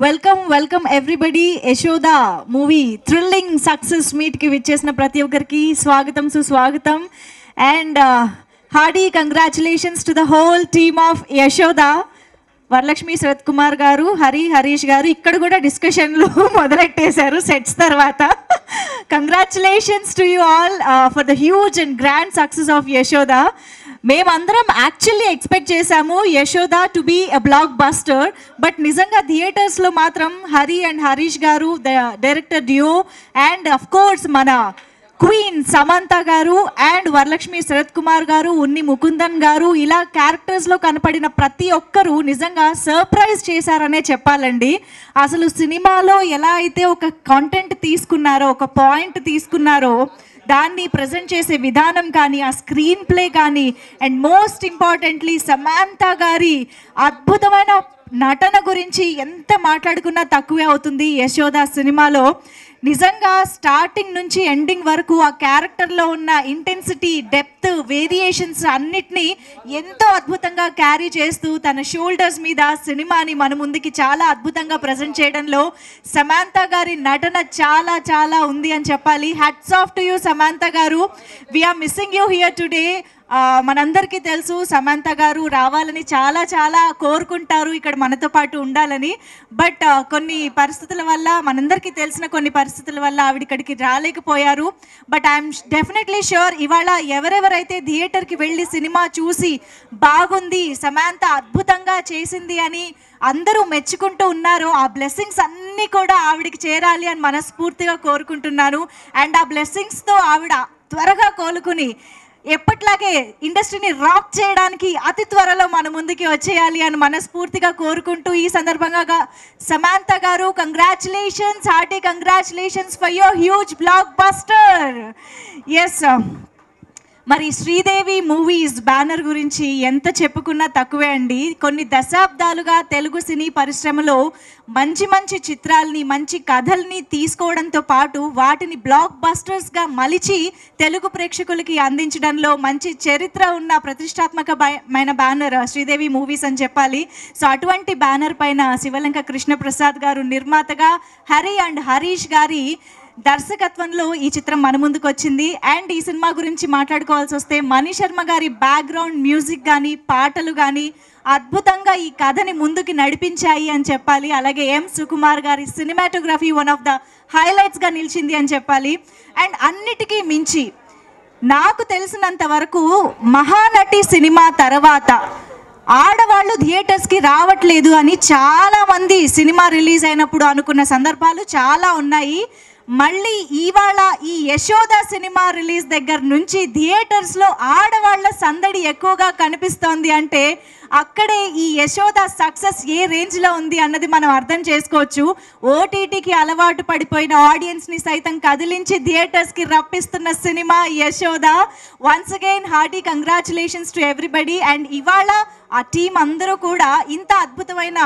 Welcome everybody. Yashoda movie thrilling success మీట్కి విచ్చేసిన ప్రతి ఒక్కరికి స్వాగతం సుస్వాగతం. And hearty congratulations to the whole team of Yashoda. Varalakshmi Sarath Kumar garu, Harish garu ఇక్కడ కూడా డిస్కషన్లు మొదలెట్టేశారు సెట్స్ తర్వాత. Congratulations to you all for the huge and grand success of Yashoda. మేమందరం యాక్చువల్లీ ఎక్స్పెక్ట్ చేశాము Yashoda to be a blockbuster, but నిజంగా థియేటర్స్లో మాత్రం Harish garu director duo and of course మన క్వీన్ సమంత గారు అండ్ వరలక్ష్మి శరత్ కుమార్ గారు, ఉన్ని ముకుందన్ గారు, ఇలా క్యారెక్టర్స్లో కనపడిన ప్రతి ఒక్కరూ నిజంగా సర్ప్రైజ్ చేశారనే చెప్పాలండి. అసలు సినిమాలో ఎలా అయితే ఒక కాంటెంట్ తీసుకున్నారో, ఒక పాయింట్ తీసుకున్నారో, దాన్ని ప్రజెంట్ చేసే విధానం కానీ, ఆ స్క్రీన్ ప్లే కానీ, అండ్ మోస్ట్ ఇంపార్టెంట్లీ సమంత గారి అద్భుతమైన నటన గురించి ఎంత మాట్లాడుకున్నా తక్కువే అవుతుంది యశోద సినిమాలో. నిజంగా స్టార్టింగ్ నుంచి ఎండింగ్ వరకు ఆ క్యారెక్టర్లో ఉన్న ఇంటెన్సిటీ, డెప్త్, వేరియేషన్స్ అన్నిటినీ ఎంతో అద్భుతంగా క్యారీ చేస్తూ తన షోల్డర్స్ మీద సినిమాని మన ముందుకి చాలా అద్భుతంగా ప్రజెంట్ చేయడంలో సమంత గారి నటన చాలా చాలా ఉంది అని చెప్పాలి. Hats off to you Samantha garu. We are missing you here today. మనందరికీ తెలుసు సమంత గారు రావాలని చాలా చాలా కోరుకుంటారు, ఇక్కడ మనతో పాటు ఉండాలని. బట్ కొన్ని పరిస్థితుల వల్ల, మనందరికీ తెలిసిన కొన్ని పరిస్థితుల వల్ల ఆవిడ ఇక్కడికి రాలేకపోయారు. బట్ ఐఎమ్ డెఫినెట్లీ ష్యూర్ ఇవాళ ఎవరెవరైతే థియేటర్కి వెళ్ళి సినిమా చూసి బాగుంది, సమంత అద్భుతంగా చేసింది అని అందరూ మెచ్చుకుంటూ ఉన్నారు, ఆ బ్లెస్సింగ్స్ అన్నీ కూడా ఆవిడకి చేరాలి అని మనస్ఫూర్తిగా కోరుకుంటున్నాను. అండ్ ఆ బ్లెస్సింగ్స్తో ఆవిడ త్వరగా కోలుకుని ఎప్పట్లాగే ఇండస్ట్రీని రాక్ చేయడానికి అతి త్వరలో మన ముందుకి వచ్చేయాలి అని మనస్ఫూర్తిగా కోరుకుంటూ ఈ సందర్భంగా Samantha garu congratulations, hearty congratulations for your huge blockbuster. Yes, మరి శ్రీదేవి మూవీస్ బ్యానర్ గురించి ఎంత చెప్పుకున్నా తక్కువే అండి. కొన్ని దశాబ్దాలుగా తెలుగు సినీ పరిశ్రమలో మంచి మంచి చిత్రాలని, మంచి కథల్ని తీసుకోవడంతో పాటు వాటిని బ్లాక్ బస్టర్స్గా మలిచి తెలుగు ప్రేక్షకులకి అందించడంలో మంచి చరిత్ర ఉన్న ప్రతిష్టాత్మకమైన బ్యానర్ శ్రీదేవి మూవీస్ అని చెప్పాలి. సో అటువంటి బ్యానర్ పైన శివలంక కృష్ణప్రసాద్ గారు నిర్మాతగా, హరీష్ గారి దర్శకత్వంలో ఈ చిత్రం మన ముందుకు వచ్చింది. అండ్ ఈ సినిమా గురించి మాట్లాడుకోవాల్సి వస్తే మణి శర్మ గారి బ్యాక్గ్రౌండ్ మ్యూజిక్ కానీ, పాటలు కానీ అద్భుతంగా ఈ కథని ముందుకి నడిపించాయి అని చెప్పాలి. అలాగే ఎం సుకుమార్ గారి సినిమాటోగ్రఫీ వన్ ఆఫ్ ద హైలైట్స్గా నిలిచింది అని చెప్పాలి. అండ్ అన్నిటికీ మించి నాకు తెలిసినంత వరకు మహానటి సినిమా తర్వాత ఆడవాళ్ళు థియేటర్స్కి రావట్లేదు అని చాలామంది సినిమా రిలీజ్ అయినప్పుడు అనుకున్న సందర్భాలు చాలా ఉన్నాయి. మళ్ళీ ఇవాళ ఈ యశోద సినిమా రిలీజ్ దగ్గర నుంచి థియేటర్స్లో ఆడవాళ్ల సందడి ఎక్కువగా కనిపిస్తోంది అంటే అక్కడే ఈ యశోద సక్సెస్ ఏ రేంజ్లో ఉంది అన్నది మనం అర్థం చేసుకోవచ్చు. ఓటీటీకి అలవాటు పడిపోయిన ఆడియన్స్ని సైతం కదిలించి థియేటర్స్కి రప్పిస్తున్న cinema Yashoda. Once again hearty congratulations to everybody. And ఇవాళ ఆ టీం అందరూ కూడా ఇంత అద్భుతమైన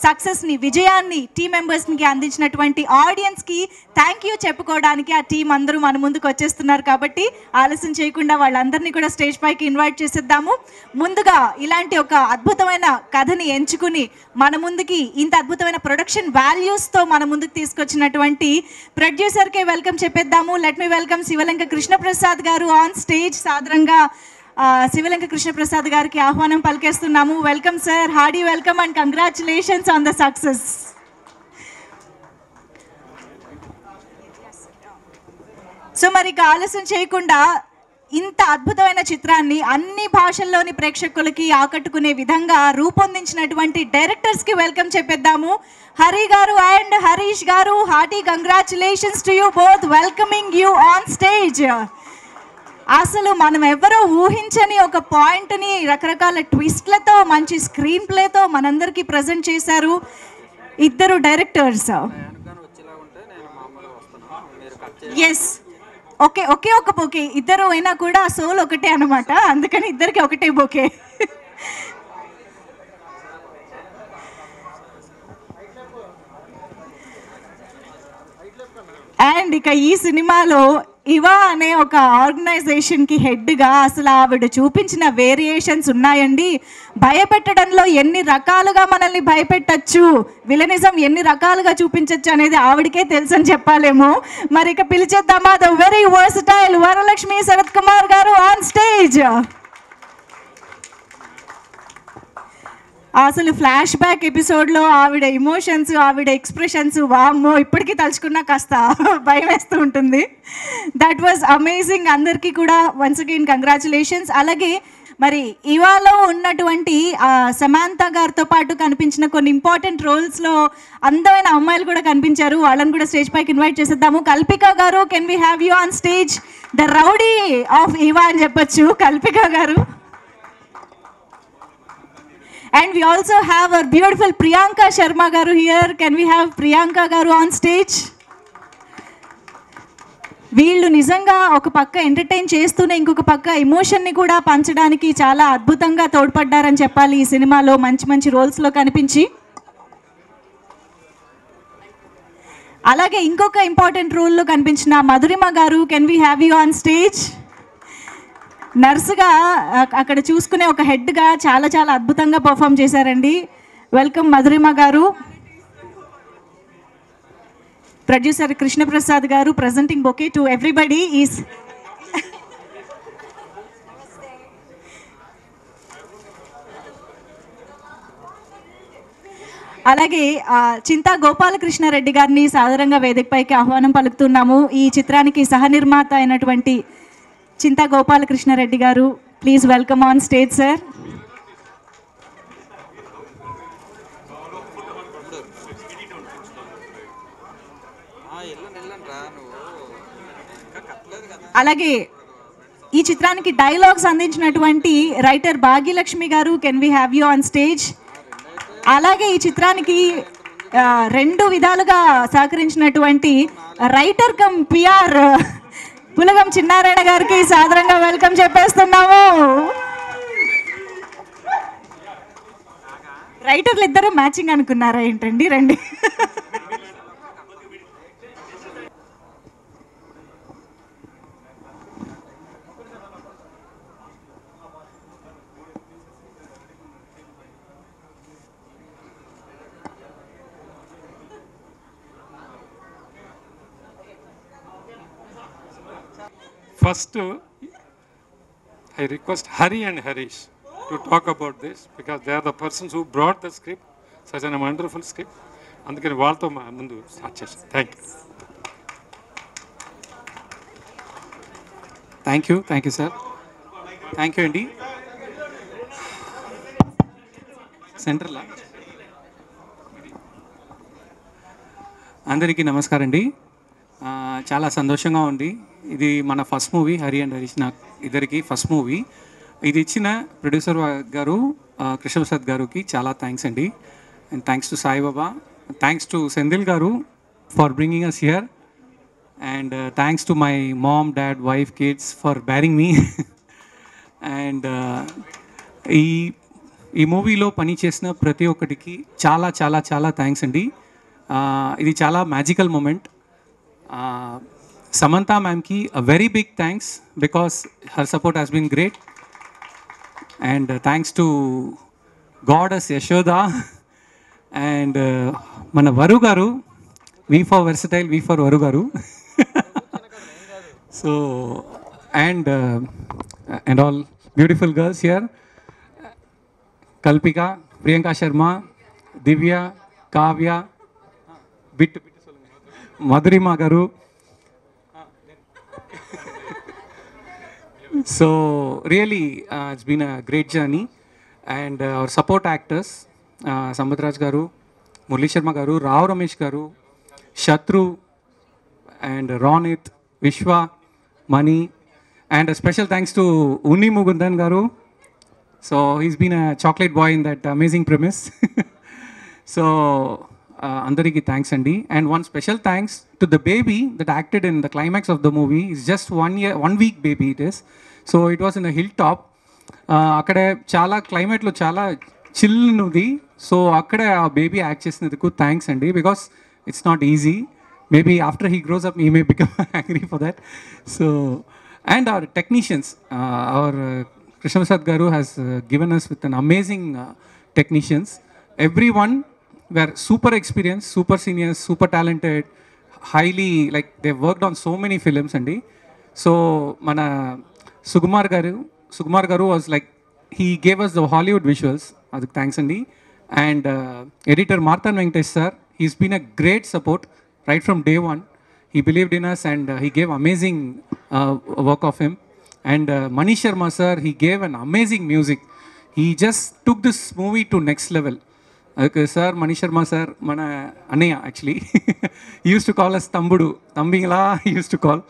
సక్సెస్ని, విజయాన్ని టీం మెంబర్స్కి అందించినటువంటి ఆడియన్స్కి థ్యాంక్ యూ చెప్పుకోవడానికి ఆ టీం అందరూ మన ముందుకు వచ్చేస్తున్నారు. కాబట్టి ఆలస్యం చేయకుండా వాళ్ళందరినీ కూడా స్టేజ్ పైకి ఇన్వైట్ చేసేద్దాము. ముందుగా ఇలాంటి ఒక అద్భుతమైన కథని ఎంచుకుని మన ముందుకి ఇంత అద్భుతమైన ప్రొడక్షన్ వాల్యూస్తో మన ముందుకు తీసుకొచ్చినటువంటి ప్రొడ్యూసర్కే వెల్కమ్ చెప్పేద్దాము. Let me welcome Sivalanka Krishnaprasad garu on stage. సాదరంగా శివలంక కృష్ణప్రసాద్ గారికి ఆహ్వానం పలికేస్తున్నాము. Welcome sir, hearty welcome and congratulations on the success. So మరి ఇక ఆలస్యం చేయకుండా ఇంత అద్భుతమైన చిత్రాన్ని అన్ని భాషల్లోని ప్రేక్షకులకి ఆకట్టుకునే విధంగా రూపొందించినటువంటి డైరెక్టర్స్కి వెల్కమ్ చెప్పేద్దాము. హరి గారు అండ్ హరీష్ గారు, hearty congratulations to you both, welcoming you on stage. అసలు మనం ఎవరో ఊహించని ఒక పాయింట్ని రకరకాల ట్విస్ట్లతో, మంచి స్క్రీన్ ప్లేతో మనందరికీ ప్రజెంట్ చేశారు ఇద్దరు డైరెక్టర్స్. ఎస్, ఒకే ఒక బొకే, ఇద్దరు అయినా కూడా సోల్ ఒకటే అనమాట, అందుకని ఇద్దరికి ఒకటే బొకే. అండ్ ఇక ఈ సినిమాలో ఇవా అనే ఒక ఆర్గనైజేషన్కి హెడ్గా అసలు ఆవిడ చూపించిన వేరియేషన్స్ ఉన్నాయండి. భయపెట్టడంలో ఎన్ని రకాలుగా మనల్ని భయపెట్టచ్చు, విలనిజం ఎన్ని రకాలుగా చూపించవచ్చు అనేది ఆవిడకే తెలుసు అని చెప్పాలేమో. మరి ఇక పిలిచేద్దామా the very versatile Varalakshmi Sarath Kumar గారు ఆన్ స్టేజ్. అసలు ఫ్లాష్ బ్యాక్ ఎపిసోడ్లో ఆవిడ ఎమోషన్స్, ఆవిడ ఎక్స్ప్రెషన్స్, వామ్మో ఇప్పటికీ తలుచుకున్నా కాస్త భయం వేస్తూ ఉంటుంది. That was amazing. అందరికీ కూడా వన్స్ అగైన్ కంగ్రాచులేషన్స్. అలాగే మరి ఇవాళ ఉన్నటువంటి సమాంత గారితో పాటు కనిపించిన కొన్ని ఇంపార్టెంట్ రోల్స్లో అందమైన అమ్మాయిలు కూడా కనిపించారు. వాళ్ళని కూడా స్టేజ్ పైకి ఇన్వైట్ చేసేద్దాము. కల్పిక గారు, can we have you on stage? The rowdy of ఇవా అని చెప్పొచ్చు కల్పిక గారు. And we also have our beautiful Priyanka Sharma garu here. Can we have Priyanka garu on stage? వీళ్ళు నిజంగా ఒక పక్క ఎంటర్టైన్ చేస్తూనే ఇంకొక పక్క ఎమోషన్ని కూడా పంచడానికి చాలా అద్భుతంగా తోడ్పడ్డారని చెప్పాలి ఈ సినిమాలో మంచి మంచి రోల్స్లో కనిపించి. అలాగే ఇంకొక ఇంపార్టెంట్ రోల్లో కనిపించిన మధురిమ గారు, can we have you on stage? నర్సుగా అక్కడ చూసుకునే ఒక హెడ్గా చాలా చాలా అద్భుతంగా పర్ఫామ్ చేశారండి. వెల్కమ్ మధురిమ గారు. ప్రొడ్యూసర్ కృష్ణప్రసాద్ గారు presenting bouquet to everybody is. అలాగే చింతా గోపాలకృష్ణారెడ్డి గారిని సాదరంగా వేదికపైకి ఆహ్వానం పలుకుతున్నాము. ఈ చిత్రానికి సహనిర్మాత అయినటువంటి చింతా గోపాలకృష్ణారెడ్డి గారు, please welcome on stage sir. అలాగే ఈ చిత్రానికి డైలాగ్స్ అందించినటువంటి రైటర్ భాగ్యలక్ష్మి గారు, can we have you on stage? అలాగే ఈ చిత్రానికి రెండు విధాలుగా సహకరించినటువంటి రైటర్ కమ్ పిఆర్ పులగం చిన్నారాయణ గారికి సాదరంగా వెల్కమ్ చెప్పేస్తున్నాము. రైటర్లు ఇద్దరు మ్యాచింగ్ అనుకున్నారా ఏంటండి? రండి. First, I request Hari and Harish to talk about this because they are the persons who brought the script, such a wonderful script. అందుకని వాళ్ళతో ముందు స్టార్ట్ చేస్తాను. Thank you sir. Thank you అండి. సెంటర్లా అందరికీ నమస్కారం అండి. చాలా సంతోషంగా ఉంది. ఇది మన first movie, Hari and Harish నాకు ఇద్దరికి ఫస్ట్ మూవీ. ఇది ఇచ్చిన ప్రొడ్యూసర్ గారు కృష్ణప్రసాద్ గారికి చాలా థ్యాంక్స్ అండి. And thanks to Saibaba, thanks to Senthil గారు for bringing us here, and thanks to my mom, dad, wife, kids for bearing me. And ఈ మూవీలో పనిచేసిన ప్రతి ఒక్కటికి చాలా చాలా చాలా థ్యాంక్స్ అండి. ఇది చాలా magical moment. Samantha ma'am ki a very big thanks because her support has been great, and thanks to goddess Yashoda and mana Varu garu, V for versatile, V for Varu garu. So and all beautiful girls here, Kalpika, Priyanka Sharma, Divya, Kavya, Madhurima garu. So really it's been a great journey, and our support actors Sambatraj garu, Murli Sharma garu, Rao Ramesh garu, Shatru and Ronit, Vishwa, Mani, and a special thanks to Unni Mugundan garu. So he's been a chocolate boy in that amazing premise. So andariki thanks andi, and one special thanks to the baby that acted in the climax of the movie. It's just 1 week baby it is. So it was in a hilltop. అక్కడే చాలా క్లైమేట్లో చాలా chill ఉంది. So అక్కడే ఆ baby act చేసినందుకు thanks అండి, because it's not easy. maybe after he grows up, he may become angry for that. So, and our technicians, our Krishna Prasad Garu has given us with an amazing technicians. Everyone were super experienced, super seniors, super talented, highly, like they've worked on so many films, Andy. So, mana Sukumar Garu was like, he gave us the Hollywood visuals. Aduk thanks, Andy. And editor Marthan Venkatesh sir, he's been a great support right from day one. He believed in us and he gave amazing work of him. And Manish Sharma sir, he gave an amazing music. He just took this movie to next level. Sir, Manish Sharma sir, mana Anaya actually. He used to call us Tambudu. Tambingala he used to call.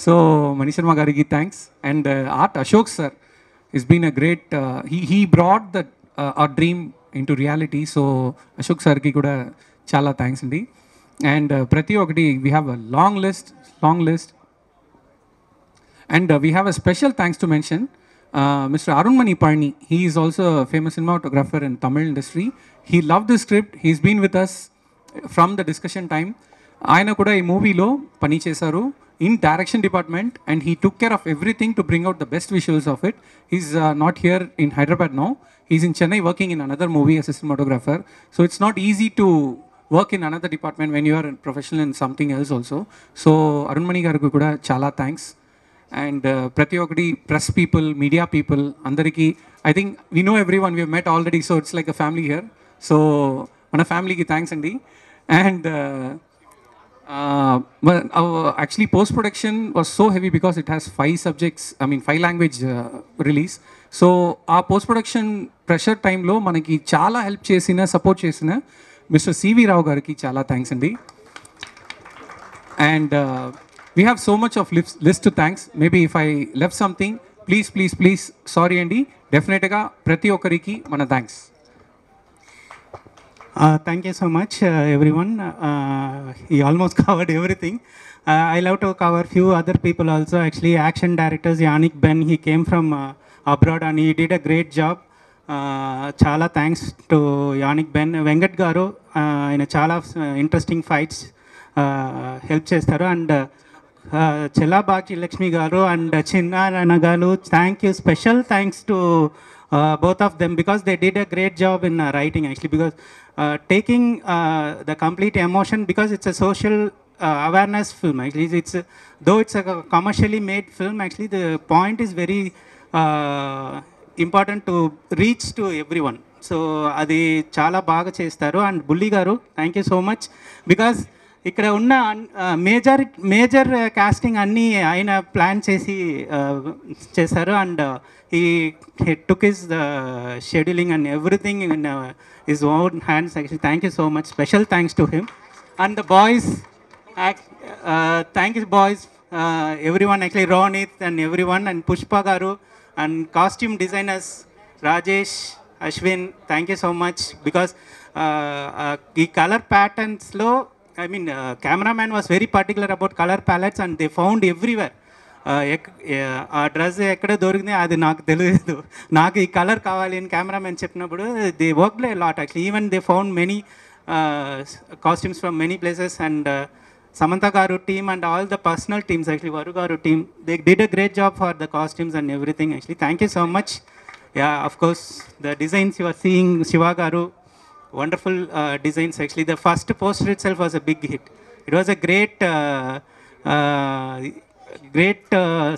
So Manish Sharma gariki thanks. And Art Ashok sir has been a great, he brought the, our dream into reality. So Ashok sir ki kuda chala thanks andi. And prati okati, we have a long list. And we have a special thanks to mention. Mr. Arunmani Parni, he is also a famous cinematographer in Tamil industry. He loved the script. He's been with us from the discussion time. Ayana kuda ee movie lo pani chesaru in direction department, and he took care of everything to bring out the best visuals of it. He's not here in Hyderabad now. He's in Chennai working in another movie as a cinematographer. So it's not easy to work in another department when you are a professional in something else also. So Arunmani garu kuda chala thanks. And prati okati press people, media people, andariki, I think we know everyone, we have met already, so it's like a family here. So mana family ki thanks andi. And but actually post production was so heavy because it has 5 language release. So our post production pressure time lo manaki chala help chesina, support chesina Mr. C.V. Rao gariki chala thanks andi. And we have so much of list to thanks. Maybe if I left something, please, sorry Andy. Definitely ga prati okkariki mana thanks. Thank you so much, everyone. He almost covered everything. I love to cover few other people also. Actually, action directors Yannick Ben, he came from abroad and he did a great job. Chala thanks to Yannick Ben. Venkat Garu, in a chala interesting fights help chestaru. And Chellabaki Lakshmi Garu and Chinna Nagalu, thank you. Special thanks to both of them because they did a great job in writing actually, because taking the complete emotion, because it's a social awareness film actually. Though it's a commercially made film, actually the point is very important to reach to everyone. So adi chala baga chestaru. And Bulli Garu, thank you so much, because ఇక్కడ ఉన్న major casting అన్నీ ఆయన plan చేశారు. And he took his scheduling and everything in his own hands actually. Thank you so much. Special thanks to him. And the boys, thank you boys, everyone actually, Ronit and every one, and Pushpa గారు and costume designers Rajesh, Ashwin, thank you so much. Because ఈ colour ప్యాటర్న్స్లో I mean, cameraman was very particular about color palettes and they found everywhere. ఆ dress ఎక్కడ దొరికింది అది నాకు తెలియదు, నాకు ఈ కలర్ కావాలి అని కెమెరామెన్ చెప్పినప్పుడు they worked a lot actually. Even they found many costumes from many places. And Samantha గారు team and all the personal teams actually, Varu garu team, they did a great job for the costumes and everything actually. Thank you so much. Yeah, of course, the designs you are seeing, Shiva garu, wonderful designs actually. The first poster itself was a big hit. It was a great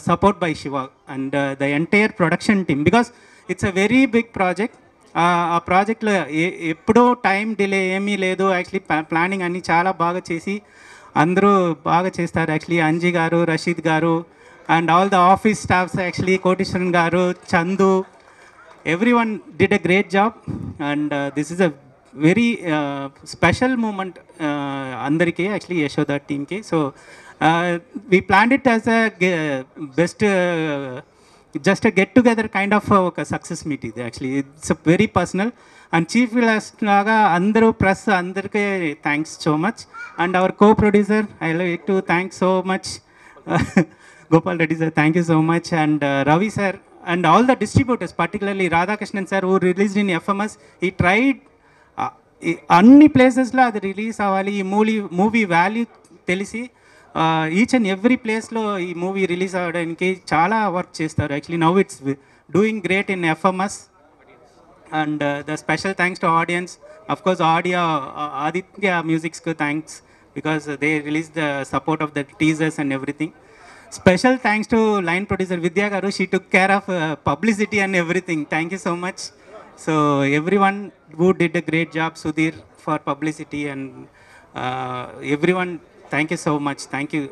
support by Shiva and the entire production team, because it's a very big project. ఆ ప్రాజెక్ట్లో ఎప్పుడో time delay ఏమీ లేదు actually. Planning అన్నీ చాలా బాగా చేసి అందరూ బాగా చేస్తారు యాక్చువల్లీ. అంజీ గారు, రషీద్ గారు and all the office staffs actually, Koteswaran గారు, Chandu, everyone did a great job. And this is a very special moment andariki actually, Yashoda team ki. So we planned it as a best just a get together kind of a success meet idi actually. It's a very personal. And chief guest laga andaru press andarke thanks so much. And our co-producer, I like to thank so much Gopal Reddy sir, thank you so much. And Ravi sir and all the distributors, particularly Radhakrishnan sir who released in FMS. He tried అన్ని ప్లేసెస్లో అది release అవ్వాలి, ఈ movie value తెలిసి each and every ప్లేస్లో ఈ movie release అవ్వడానికి చాలా వర్క్ చేస్తారు. Actually now it's doing great in FMS. And the special thanks to audience, of course Aditya మ్యూజిక్స్కి thanks because they release the support of the teasers and everything. Special thanks to line producer Vidya Garu. She took care of publicity and everything. Thank you so much. So everyone who did a great job, Sudhir for publicity and everyone, thank you so much. Thank you.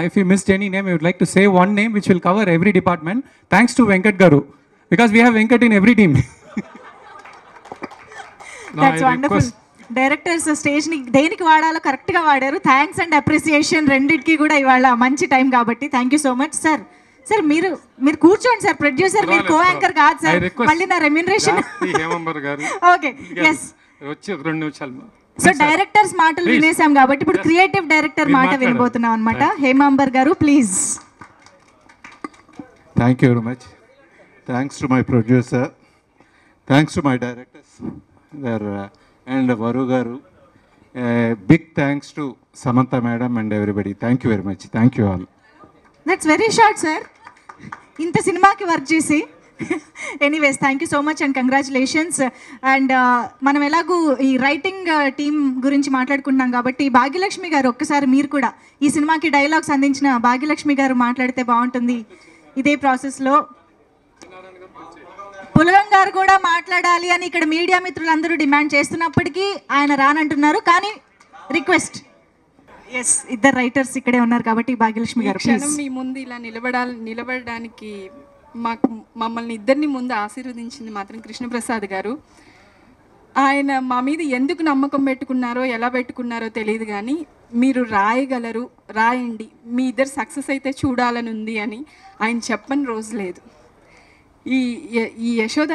If you missed any name, I would like to say one name which will cover every department. Thanks to Venkat Garu, because we have Venkat in every team. That's wonderful. Directors స్టేజ్ని దేనికి వాడాలో కరెక్ట్గా వాడారు. Thanks and appreciation రెండింటికి కూడా ఇవాళ మంచి time కాబట్టి thank you so much sir. Sir మీరు కూర్చోండి సార్, ప్రొడ్యూసర్ మీరు కో యాంకర్ కాదు సార్, మళ్ళీ నా రెమ్యూనరేషన్. ఓకే ఎస్ వచ్చి 2 నిమిషాలు. సో డైరెక్టర్స్ మాటలు వినేసాం కాబట్టి ఇప్పుడు క్రియేటివ్ డైరెక్టర్ మాట వినబోతున్నాం అనమాట. హేమాంబర్ గారు please. Thank you very much. Thanks to my producer, thanks to my directors and Varu Garu. Big thanks to Samantha madam and everybody. Thank you very much. Thank you all. That's very short, sir. ఇంత సినిమాకి work చేసి anyways thank you so much and congratulations. And మనం ఎలాగూ ఈ writing team గురించి మాట్లాడుకుంటున్నాం కాబట్టి భాగ్యలక్ష్మి గారు ఒక్కసారి మీరు కూడా ఈ సినిమాకి డైలాగ్స్ అందించిన భాగ్యలక్ష్మి గారు మాట్లాడితే బాగుంటుంది ఇదే ప్రాసెస్లో. పులగం గారు కూడా మాట్లాడాలి అని ఇక్కడ మీడియా మిత్రులందరూ డిమాండ్ చేస్తున్నప్పటికీ ఆయన రానంటున్నారు. కానీ రిక్వెస్ట్, ఎస్ ఇద్దరు రైటర్స్ ఇక్కడే ఉన్నారు కాబట్టి భాగ్యలక్ష్మి గారు మీ ముందు ఇలా నిలబడడానికి మమ్మల్ని ఇద్దరిని ముందు ఆశీర్వదించింది మాత్రం కృష్ణప్రసాద్ గారు. ఆయన మా మీద ఎందుకు నమ్మకం పెట్టుకున్నారో ఎలా పెట్టుకున్నారో తెలియదు, కానీ మీరు రాయగలరు, రాయండి, మీ ఇద్దరు సక్సెస్ అయితే చూడాలని ఉంది అని ఆయన చెప్పని రోజు లేదు. ఈ యశోద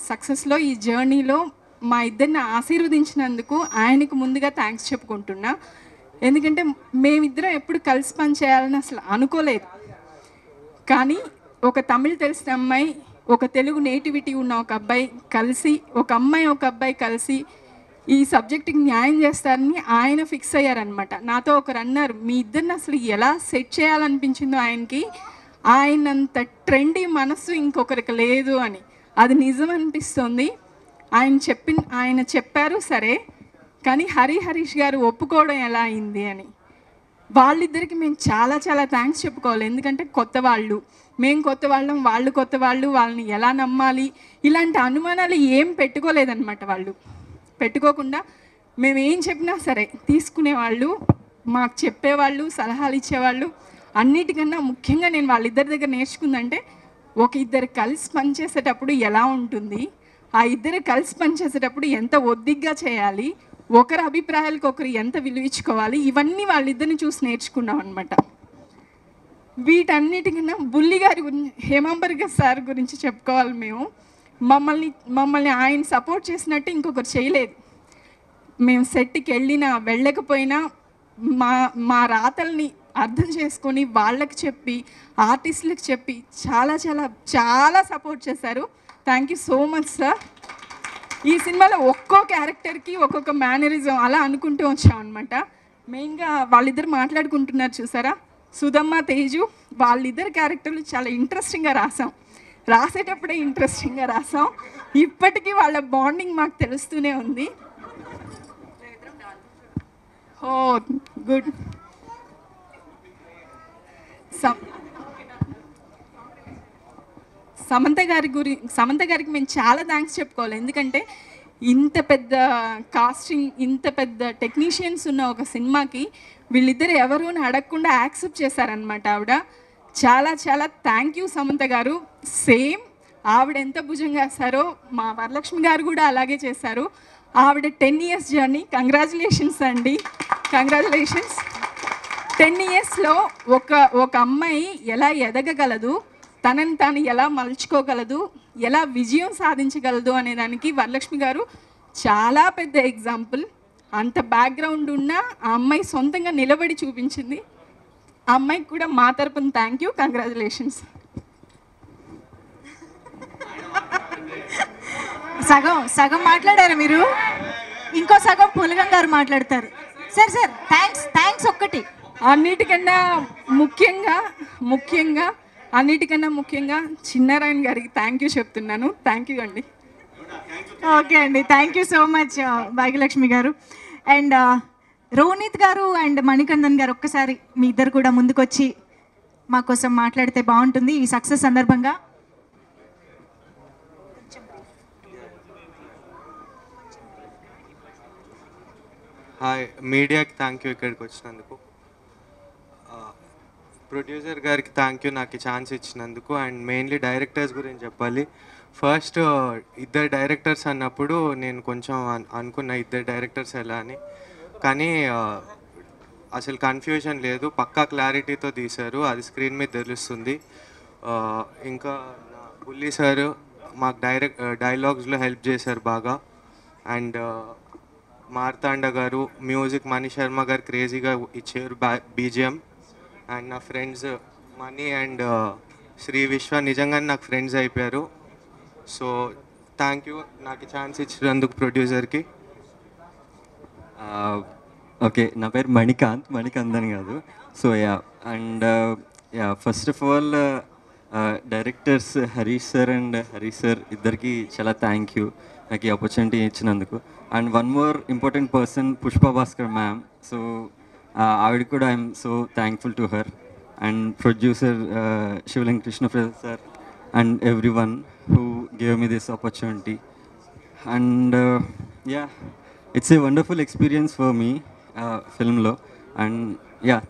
సక్సెస్లో, ఈ జర్నీలో మా ఇద్దరిని ఆశీర్వదించినందుకు ఆయనకు ముందుగా థ్యాంక్స్ చెప్పుకుంటున్నా. ఎందుకంటే మేమిద్దరం ఎప్పుడు కలిసి పనిచేయాలని అసలు అనుకోలేదు. కానీ ఒక తమిళ్ తెలిసిన అమ్మాయి, ఒక తెలుగు నేటివిటీ ఉన్న ఒక అబ్బాయి కలిసి, ఒక అమ్మాయి ఒక అబ్బాయి కలిసి ఈ సబ్జెక్ట్కి న్యాయం చేస్తారని ఆయన ఫిక్స్ అయ్యారనమాట. నాతో ఒకరు అన్నారు, మీ ఇద్దరిని అసలు ఎలా సెట్ చేయాలనిపించిందో ఆయనకి, ఆయనంత ట్రెండీ మనసు ఇంకొకరికి లేదు అని. అది నిజం అనిపిస్తుంది. ఆయన చెప్పారు సరే, కానీ హరీష్ గారు ఒప్పుకోవడం ఎలా అయింది అని. వాళ్ళిద్దరికి మేము చాలా చాలా థ్యాంక్స్ చెప్పుకోవాలి. ఎందుకంటే కొత్త వాళ్ళు, మేము కొత్త వాళ్ళం, వాళ్ళు కొత్త వాళ్ళు, వాళ్ళని ఎలా నమ్మాలి ఇలాంటి అనుమానాలు ఏం పెట్టుకోలేదన్నమాట. వాళ్ళు పెట్టుకోకుండా మేము ఏం చెప్పినా సరే తీసుకునేవాళ్ళు, మాకు చెప్పేవాళ్ళు, సలహాలు ఇచ్చేవాళ్ళు. అన్నిటికన్నా ముఖ్యంగా నేను వాళ్ళిద్దరి దగ్గర నేర్చుకుందంటే, ఒక ఇద్దరు కలిసి పనిచేసేటప్పుడు ఎలా ఉంటుంది, ఆ ఇద్దరు కలిసి పనిచేసేటప్పుడు ఎంత ఒద్దిగ్గా చేయాలి, ఒకరి అభిప్రాయాలకు ఒకరు ఎంత విలువించుకోవాలి, ఇవన్నీ వాళ్ళిద్దరిని చూసి నేర్చుకున్నాం అనమాట. వీటన్నిటికన్నా బుల్లి గారి గురించి, హేమాంబర్ సార్ గురించి చెప్పుకోవాలి. మేము మమ్మల్ని ఆయన సపోర్ట్ చేసినట్టు ఇంకొకరు చేయలేదు. మేము సెట్కి వెళ్ళకపోయినా మా రాతల్ని అర్థం చేసుకొని వాళ్ళకి చెప్పి, ఆర్టిస్టులకు చెప్పి చాలా చాలా చాలా సపోర్ట్ చేశారు. Thank you so much sir. ఈ సినిమాలో ఒక్కో క్యారెక్టర్కి ఒక్కొక్క మేనరిజం అలా అనుకుంటూ వచ్చాం అనమాట. మెయిన్గా వాళ్ళిద్దరు మాట్లాడుకుంటున్నారు చూసారా, సుధమ్మ తేజు, వాళ్ళిద్దరు క్యారెక్టర్లు చాలా ఇంట్రెస్టింగ్గా రాసేటప్పుడే ఇంట్రెస్టింగ్గా రాసాం. ఇప్పటికీ వాళ్ళ బాండింగ్ మాకు తెలుస్తూనే ఉంది. ఓ గుడ్. సమంత గారికి మేము చాలా థ్యాంక్స్ చెప్పుకోవాలి. ఎందుకంటే ఇంత పెద్ద కాస్టింగ్, ఇంత పెద్ద టెక్నీషియన్స్ ఉన్న ఒక సినిమాకి వీళ్ళిద్దరు ఎవరు అని అడగకుండా యాక్సెప్ట్ చేశారనమాట ఆవిడ. చాలా చాలా థ్యాంక్ యూ సమంత గారు. సేమ్ ఆవిడ ఎంత భుజంగా వేశారో మా వరలక్ష్మి గారు కూడా అలాగే చేశారు. ఆవిడ 10 years జర్నీ. కంగ్రాచులేషన్స్ అండి, కంగ్రాచులేషన్స్. 10 yearsలో ఒక అమ్మాయి ఎలా ఎదగగలదు, తనని తాను ఎలా మలుచుకోగలదు, ఎలా విజయం సాధించగలదు అనేదానికి వరలక్ష్మి గారు చాలా పెద్ద ఎగ్జాంపుల్. అంత బ్యాక్గ్రౌండ్ ఉన్న ఆ అమ్మాయి సొంతంగా నిలబడి చూపించింది. ఆ అమ్మాయికి కూడా మా తరపున థ్యాంక్ యూ, కంగ్రాచులేషన్స్. సగం మాట్లాడారు మీరు, ఇంకో సగం పులగం గారు మాట్లాడతారు. సార్ సార్ థ్యాంక్స్ ఒక్కటి. అన్నిటికన్నా ముఖ్యంగా చిన్నారాయణ గారికి థ్యాంక్ యూ చెప్తున్నాను. థ్యాంక్ యూ అండి. ఓకే అండి, thank you so much Bhagyalakshmi గారు. అండ్ రోనిత్ గారు అండ్ మణికందన్ గారు, ఒక్కసారి మీ ఇద్దరు కూడా ముందుకొచ్చి మా కోసం మాట్లాడితే బాగుంటుంది ఈ సక్సెస్ సందర్భంగా. హాయ్, మీడియాకి థ్యాంక్ యూ ఇక్కడికి వచ్చినందుకు. ప్రొడ్యూసర్ గారికి థ్యాంక్ యూ నాకు ఛాన్స్ ఇచ్చినందుకు. అండ్ మెయిన్లీ డైరెక్టర్స్ గురించి చెప్పాలి. ఫస్ట్ ఇద్దరు డైరెక్టర్స్ అన్నప్పుడు నేను కొంచెం అనుకున్న ఇద్దరు డైరెక్టర్స్ ఎలా అని, కానీ అసలు కన్ఫ్యూజన్ లేదు, పక్కా క్లారిటీతో తీశారు, అది స్క్రీన్ మీద తెలుస్తుంది. ఇంకా బుల్లి సార్ మాకు డైలాగ్స్లో హెల్ప్ చేశారు బాగా. అండ్ మార్తాండ గారు మ్యూజిక్, మణి శర్మ గారు క్రేజీగా ఇచ్చారు బీజిఎం. అండ్ నా ఫ్రెండ్స్ మణి అండ్ శ్రీ విశ్వ నిజంగానే నాకు ఫ్రెండ్స్ అయిపోయారు. సో థ్యాంక్ యూ నాకు ఛాన్స్ ఇచ్చినందుకు ప్రొడ్యూసర్కి. ఓకే, నా పేరు మణికందన్ కాదు. So and first of all directors Harish sir and Harish sir ఇద్దరికి చాలా థ్యాంక్ యూ నాకు ఈ ఆపర్చునిటీ ఇచ్చినందుకు. And one more important person Pushpa Bhaskar ma'am. So ఆవిడ కూడా I'm so thankful to her. And producer Shivalinga Krishnaprasad sir and every one who gave me this opportunity. And it's a wonderful experience for me film lo. And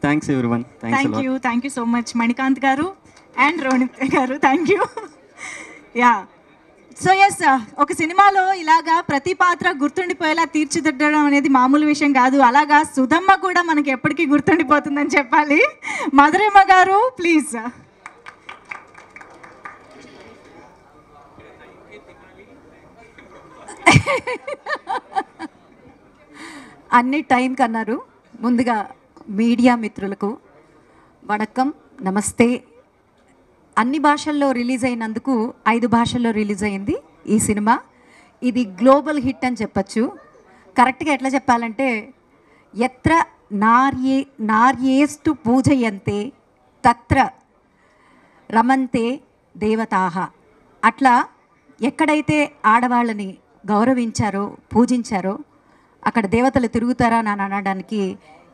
thanks everyone. Thanks a lot. Thank you so much Manikant garu and Ronit garu. Thank you. So yes, ఒక సినిమాలో ఇలాగా ప్రతి పాత్ర గుర్తుండిపోయేలా తీర్చిదిద్దడం అనేది మామూలు విషయం కాదు. అలాగా సుధమ్మ కూడా మనకి ఎప్పటికీ గుర్తుండిపోతుందని చెప్పాలి. మధురమ్మ గారు ప్లీజ్. అన్ని టైంకి అన్నారు. ముందుగా మీడియా మిత్రులకు వణకం, నమస్తే. అన్ని భాషల్లో రిలీజ్ అయినందుకు 5 భాషల్లో రిలీజ్ అయింది ఈ సినిమా. ఇది గ్లోబల్ హిట్ అని చెప్పచ్చు. కరెక్ట్గా ఎట్లా చెప్పాలంటే, ఎత్ర నార్యేస్తు పూజయంతే తత్ర రమంతే దేవతాహ. అట్లా ఎక్కడైతే ఆడవాళ్ళని గౌరవించారో పూజించారో అక్కడ దేవతలు తిరుగుతారా అని అనడానికి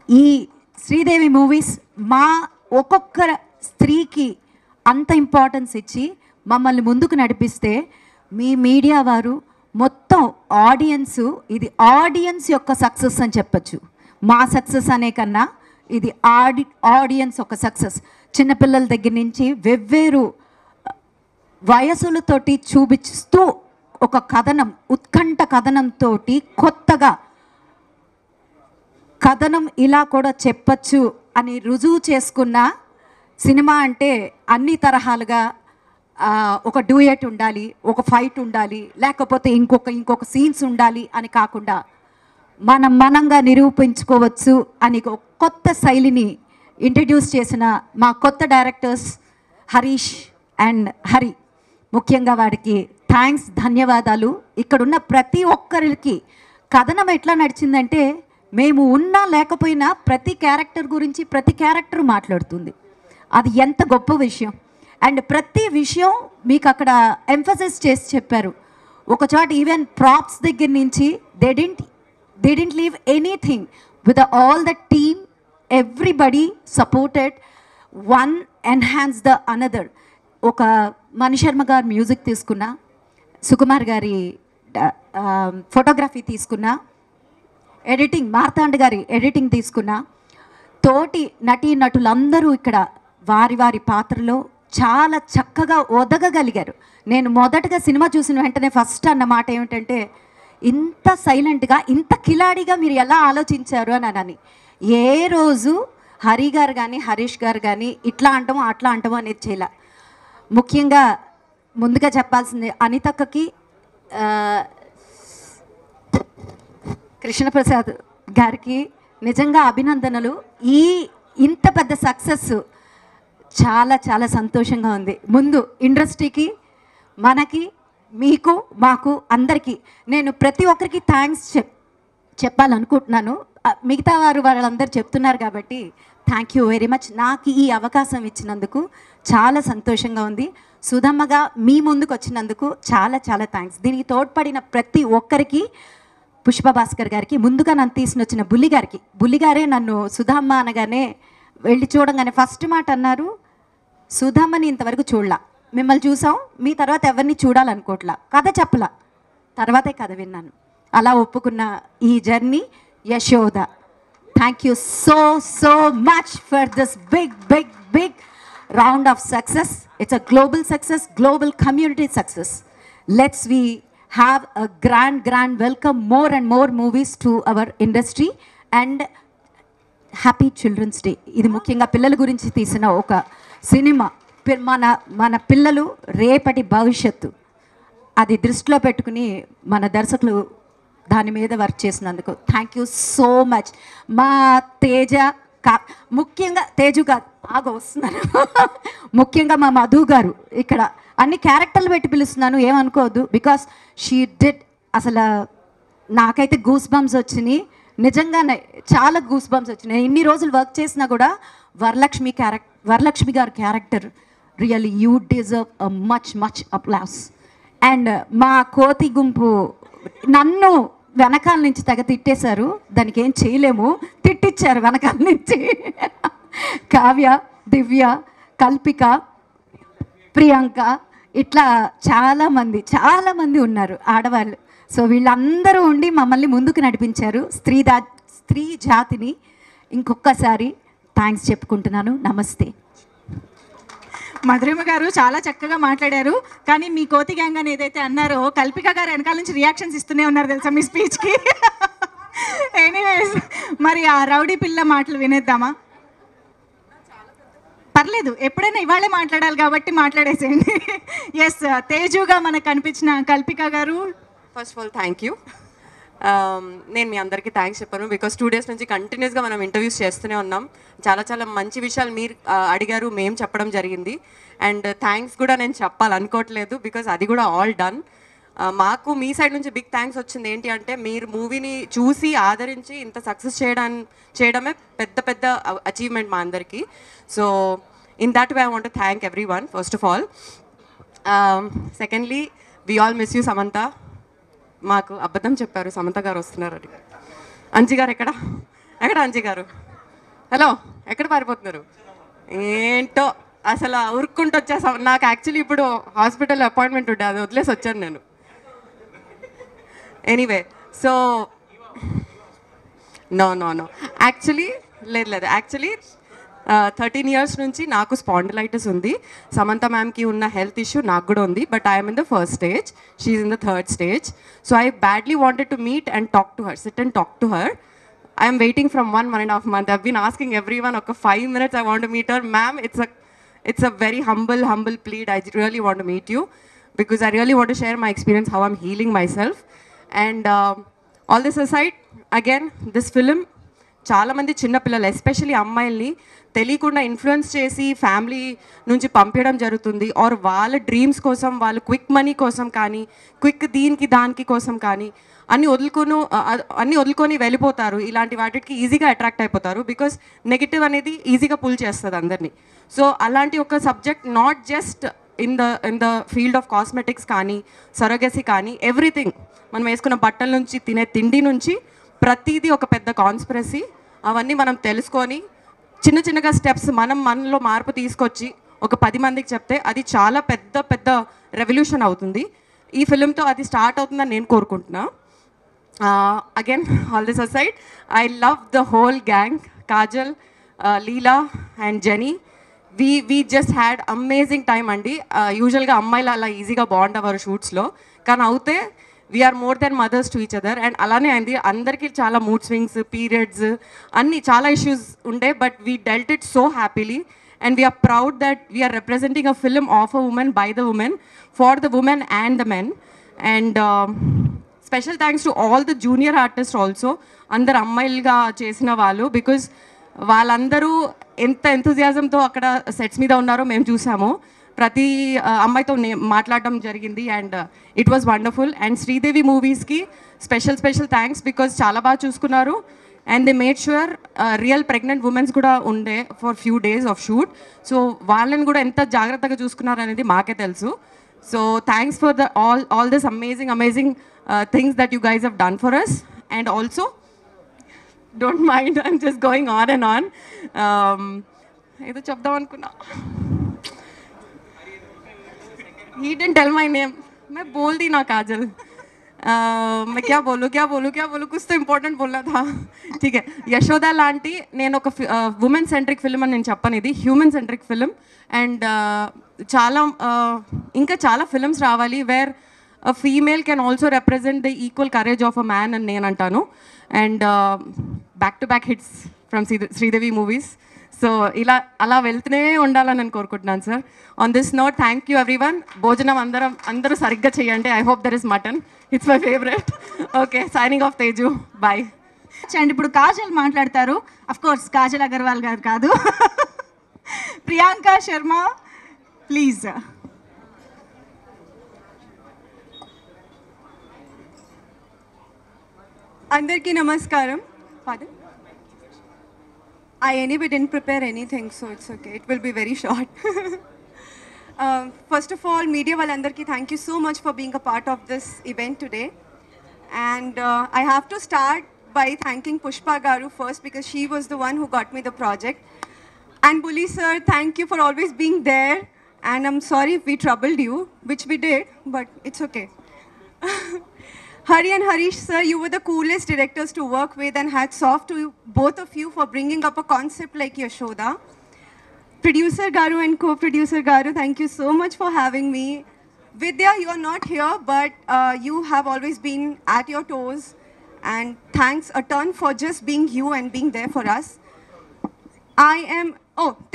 ఈ శ్రీదేవి మూవీస్ మా ఒక్కొక్క స్త్రీకి అంత ఇంపార్టెన్స్ ఇచ్చి మమ్మల్ని ముందుకు నడిపిస్తే, మీ మీడియా వారు మొత్తం ఇది ఆడియన్స్ యొక్క సక్సెస్ అని చెప్పచ్చు. మా సక్సెస్ అనే కన్నా ఇది ఆడియన్స్ ఒక సక్సెస్. చిన్నపిల్లల దగ్గర నుంచి వెవ్వేరు వయసులతోటి చూపిస్తూ ఒక కథనం, ఉత్కంఠ కథనంతో కొత్తగా కథనం ఇలా కూడా చెప్పచ్చు అని రుజువు చేసుకున్న సినిమా. అంటే అన్ని తరహాలుగా ఒక డ్యూయట్ ఉండాలి, ఒక ఫైట్ ఉండాలి, లేకపోతే ఇంకొక సీన్స్ ఉండాలి అని కాకుండా మనంగా నిరూపించుకోవచ్చు అని ఒక కొత్త శైలిని ఇంట్రడ్యూస్ చేసిన మా కొత్త డైరెక్టర్స్ హరీష్ అండ్ హరి, ముఖ్యంగా వాడికి థ్యాంక్స్, ధన్యవాదాలు. ఇక్కడున్న ప్రతి ఒక్కరికి కథనం ఎట్లా నడిచిందంటే, మేము ఉన్నా లేకపోయినా ప్రతి క్యారెక్టర్ గురించి ప్రతి క్యారెక్టర్ మాట్లాడుతుంది. అది ఎంత గొప్ప విషయం. అండ్ ప్రతి విషయం మీకు అక్కడ ఎంఫసైజ్ చేసి చెప్పారు. ఒక చోట ఈవెన్ ప్రాప్స్ దగ్గర నుంచి they didn't leave anything with all the team. Everybody supported, one enhance the another. ఒక మణి శర్మ గారు మ్యూజిక్ తీసుకున్నా, సుకుమార్ గారి ఫోటోగ్రఫీ తీసుకున్నా, ఎడిటింగ్ మార్తాండ్ గారి ఎడిటింగ్ తీసుకున్నా, తోటి నటీనటులందరూ ఇక్కడ వారి వారి పాత్రలో చాలా చక్కగా ఒదగగలిగారు. నేను మొదటగా సినిమా చూసిన వెంటనే ఫస్ట్ అన్న మాట ఏమిటంటే, ఇంత సైలెంట్గా ఇంత కిలాడిగా మీరు ఎలా ఆలోచించారు అని. ఏ రోజు హరి గారు కానీ హరీష్ గారు కానీ ఇట్లా అంటాము అట్లా అంటాము అనేది చేయాల. ముఖ్యంగా ముందుగా చెప్పాల్సింది అనితక్కకి, కృష్ణప్రసాద్ గారికి నిజంగా అభినందనలు. ఇంత పెద్ద సక్సెస్ చాలా చాలా సంతోషంగా ఉంది. ముందు ఇండస్ట్రీకి, మనకి, మీకు, మాకు అందరికీ నేను ప్రతి ఒక్కరికి థ్యాంక్స్ చెప్పాలనుకుంటున్నాను. మిగతా వాళ్ళందరూ చెప్తున్నారు కాబట్టి థ్యాంక్ యూ వెరీ మచ్. నాకు ఈ అవకాశం ఇచ్చినందుకు చాలా సంతోషంగా ఉంది. సుధమ్మగా మీ ముందుకు వచ్చినందుకు చాలా చాలా థ్యాంక్స్. దీనికి తోడ్పడిన ప్రతి ఒక్కరికి, పుష్ప భాస్కర్ గారికి, ముందుగా నన్ను తీసుకొచ్చిన బుల్లిగారే నన్ను సుధమ్మ అనగానే వెళ్ళి చూడంగానే ఫస్ట్ మాట అన్నారు, సుధమ్మని ఇంతవరకు చూడలా, మిమ్మల్ని చూసాం, మీ తర్వాత ఎవరిని చూడాలనుకోవట్లా, కథ చెప్పలా, తర్వాతే కథ విన్నాను. అలా ఒప్పుకున్న ఈ journey Yashoda. Thank you so much for this big round of success. It's a global success, global community success. Let's we have a grand welcome, more and more movies to our industry, and happy children's day. ఇది ముఖ్యంగా పిల్లల గురించి తీసిన ఒక cinema. మన పిల్లలు రేపటి భవిష్యత్తు, అది దృష్టిలో పెట్టుకుని మన దర్శకులు దాని మీద వర్క్ చేసినందుకు థ్యాంక్ యూ సో మచ్. మా తేజ ముఖ్యంగా తేజు గారు వస్తున్నారు ముఖ్యంగా మా మధు గారు, ఇక్కడ అన్ని క్యారెక్టర్లు పెట్టి పిలుస్తున్నాను, ఏమనుకోవద్దు, బికాస్ షీ డిడ్. అసలు నాకైతే గూస్ బంప్స్ వచ్చినాయి, నిజంగానే చాలా గూస్ బంప్స్ వచ్చినాయి. ఇన్ని రోజులు వర్క్ చేసినా కూడా వరలక్ష్మి గారి character really you deserve a much applause. And మా కోతి గుంపు నన్ను వెనకాల నుంచి తెగ తిట్టేశారు, దానికి ఏం చేయలేము, తిట్టించారు వెనకాల నుంచి. కావ్య, దివ్య, కల్పిక, ప్రియాంక, ఇట్లా చాలామంది ఉన్నారు ఆడవాళ్ళు. సో వీళ్ళందరూ ఉండి మమ్మల్ని ముందుకు నడిపించారు, స్త్రీ జాతిని. ఇంకొకసారి థ్యాంక్స్ చెప్పుకుంటున్నాను. నమస్తే. మధురిమ గారు చాలా చక్కగా మాట్లాడారు, కానీ మీ కోతి గ్యాంగ్ అని ఏదైతే అన్నారో కల్పిక గారు వెనకాల నుంచి రియాక్షన్స్ ఇస్తూనే ఉన్నారు తెలుసా మీ స్పీచ్కి. ఎనీవేస్, మరి ఆ రౌడీ పిల్ల మాటలు వినేద్దామా? పర్లేదు, ఎప్పుడైనా ఇవాళే మాట్లాడాలి కాబట్టి మాట్లాడేసేయండి. ఎస్, తేజుగా మనకు కనిపించిన కల్పిక గారు. First of all thank you. నేను మీ అందరికీ థ్యాంక్స్ చెప్పాను, బికాస్ 2 days నుంచి కంటిన్యూస్గా మనం ఇంటర్వ్యూస్ చేస్తూనే ఉన్నాం. చాలా మంచి విషయాలు మీరు అడిగారు, మేము చెప్పడం జరిగింది. అండ్ థ్యాంక్స్ కూడా నేను చెప్పాలనుకోవట్లేదు, బికాస్ అది కూడా ఆల్ డన్. మాకు మీ సైడ్ నుంచి బిగ్ థ్యాంక్స్ వచ్చింది. ఏంటి అంటే మీరు మూవీని చూసి ఆదరించి ఇంత సక్సెస్ చేయడమే పెద్ద అచీవ్మెంట్ మా అందరికీ. So in that way I want to thank every one first of all. Secondly, we all miss you Samantha. మాకు అబద్ధం చెప్పారు సమంత గారు వస్తున్నారు అని. అంజి గారు ఎక్కడ అంజి గారు? హలో, ఎక్కడ పారిపోతున్నారు ఏంటో, అసలు ఉరుక్కుంటూ వచ్చేసా. నాకు యాక్చువల్లీ ఇప్పుడు హాస్పిటల్ అపాయింట్మెంట్ ఉండే, అది వదిలేసి వచ్చాను నేను. Anyway, so no actually actually 13 years నుంచి నాకు స్పాండిలైటిస్ ఉంది. సమంత మ్యామ్కి ఉన్న హెల్త్ ఇష్యూ నాకు కూడా ఉంది, but I'm in the first stage, she is in the 3rd stage. So I badly wanted to meet and talk to her, SIT and talk to her. I'm waiting from 1.5 months. I've been asking everyone, okay, 5 minutes I want to meet her. Ma'am, it's a very humble plead. I really want to meet you because I really want to share my experience, how I'm healing myself. And all this aside, again, this film, చాలామంది చిన్నపిల్లలు especially అమ్మాయిల్ని తెలియకుండా influence చేసి family నుంచి పంపించడం జరుగుతుంది. Are వాళ్ళ dreams కోసం, వాళ్ళు క్విక్ మనీ కోసం కానీ, క్విక్ దానికి కోసం కానీ అన్నీ వదులుకొని వెళ్ళిపోతారు. ఇలాంటి వాటికి ఈజీగా అట్రాక్ట్ అయిపోతారు, బికాస్ నెగిటివ్ అనేది ఈజీగా పుల్ చేస్తుంది అందరినీ. సో అలాంటి ఒక subject not just in the field of cosmetics కానీ, సరోగసీ కానీ, ఎవ్రీథింగ్, మనం వేసుకున్న బట్టల నుంచి, తినే తిండి నుంచి ప్రతిదీ ఒక పెద్ద కాన్స్పిరసీ. అవన్నీ మనం తెలుసుకొని చిన్నగా స్టెప్స్ మనలో మార్పు తీసుకొచ్చి ఒక 10 మందికి చెప్తే అది చాలా పెద్ద రెవల్యూషన్ అవుతుంది. ఈ ఫిలింతో అది స్టార్ట్ అవుతుందని నేను కోరుకుంటున్నా. Again, all this aside, I love the whole gang, Kajal, Leela and Jenny. We just had amazing time అండి. యూజువల్గా అమ్మాయిలు అలా ఈజీగా బాండ్ అవ్వరు షూట్స్లో, కానీ అవుతే we're more than mothers to each other. And అలానే అయింది. అందరికీ చాలా మూడ్ స్వింగ్స్, పీరియడ్స్, అన్నీ చాలా ఇష్యూస్ ఉండే, but we dwelt it so happily. And we are proud that we are representing a film of a woman, by the woman, for the women and the men. And special thanks to all the junior artists also, andaru ammayilga chesina vallu, because వాళ్ళందరూ ఎంత ఎంతూజియాజంతో అక్కడ sets మీద ఉన్నారో మేము చూసాము. ప్రతి అమ్మాయితో మాట్లాడడం జరిగింది and it was wonderful. And Sridevi మూవీస్కి స్పెషల్ థ్యాంక్స్, బికాజ్ చాలా బాగా చూసుకున్నారు. And they made sure real pregnant women's కూడా ఉండే for few days of shoot. So వాళ్ళని కూడా ఎంత జాగ్రత్తగా చూసుకున్నారు అనేది మాకే తెలుసు. So thanks for the all this amazing things that you guys have done for us. And also don't mind, I'm just going on and on. ఏదో చెప్దాం అనుకున్నా, he didn't tell my name. मैं बोल दी ना काजल. मैं क्या बोलूँ कुछ तो इम्पोर्टेंट बोलना था. ठीक है, यशोदा లాంటి నేను ఒక ఉమెన్ సెంట్రిక్ ఫిల్మ్ అని నేను చెప్పను, ఇది హ్యూమన్ సెంట్రిక్ ఫిల్మ్. అండ్ చాలా ఇంకా చాలా ఫిల్మ్స్ రావాలి where a female can also represent the equal courage of a man అని నేను అంటాను. And back to back hits from Sridevi Movies. So ఇలా అలా వెళ్తూనే ఉండాలని నేను కోరుకుంటున్నాను sir. On this note thank you everyone. భోజనం అందరూ సరిగ్గా చేయండి. I hope there is mutton, it's my favourite. Okay, signing off Teju, bye. And ఇప్పుడు కాజల్ మాట్లాడతారు. అఫ్ కోర్స్ కాజల్ అగర్వాల్ గారు కాదు, ప్రియాంక శర్మ, ప్లీజ్. అందరికీ నమస్కారం. I anyway didn't prepare anything, so it's okay. It will be very short. First of all, media valandarki, thank you so much for being a part of this event today. And I have to start by thanking Pushpa Garu first, because she was the one who got me the project. And Bully sir, thank you for always being there. And I'm sorry if we troubled you, which we did, but it's okay. Hari and Harish sir, you were the coolest directors to work with, and hats off to you, both of you, for bringing up a concept like Yashoda. Producer Garu and co-producer Garu, thank you so much for having me. Vidya, you are not here, but you have always been at your toes, and thanks a ton for just being you and being there for us.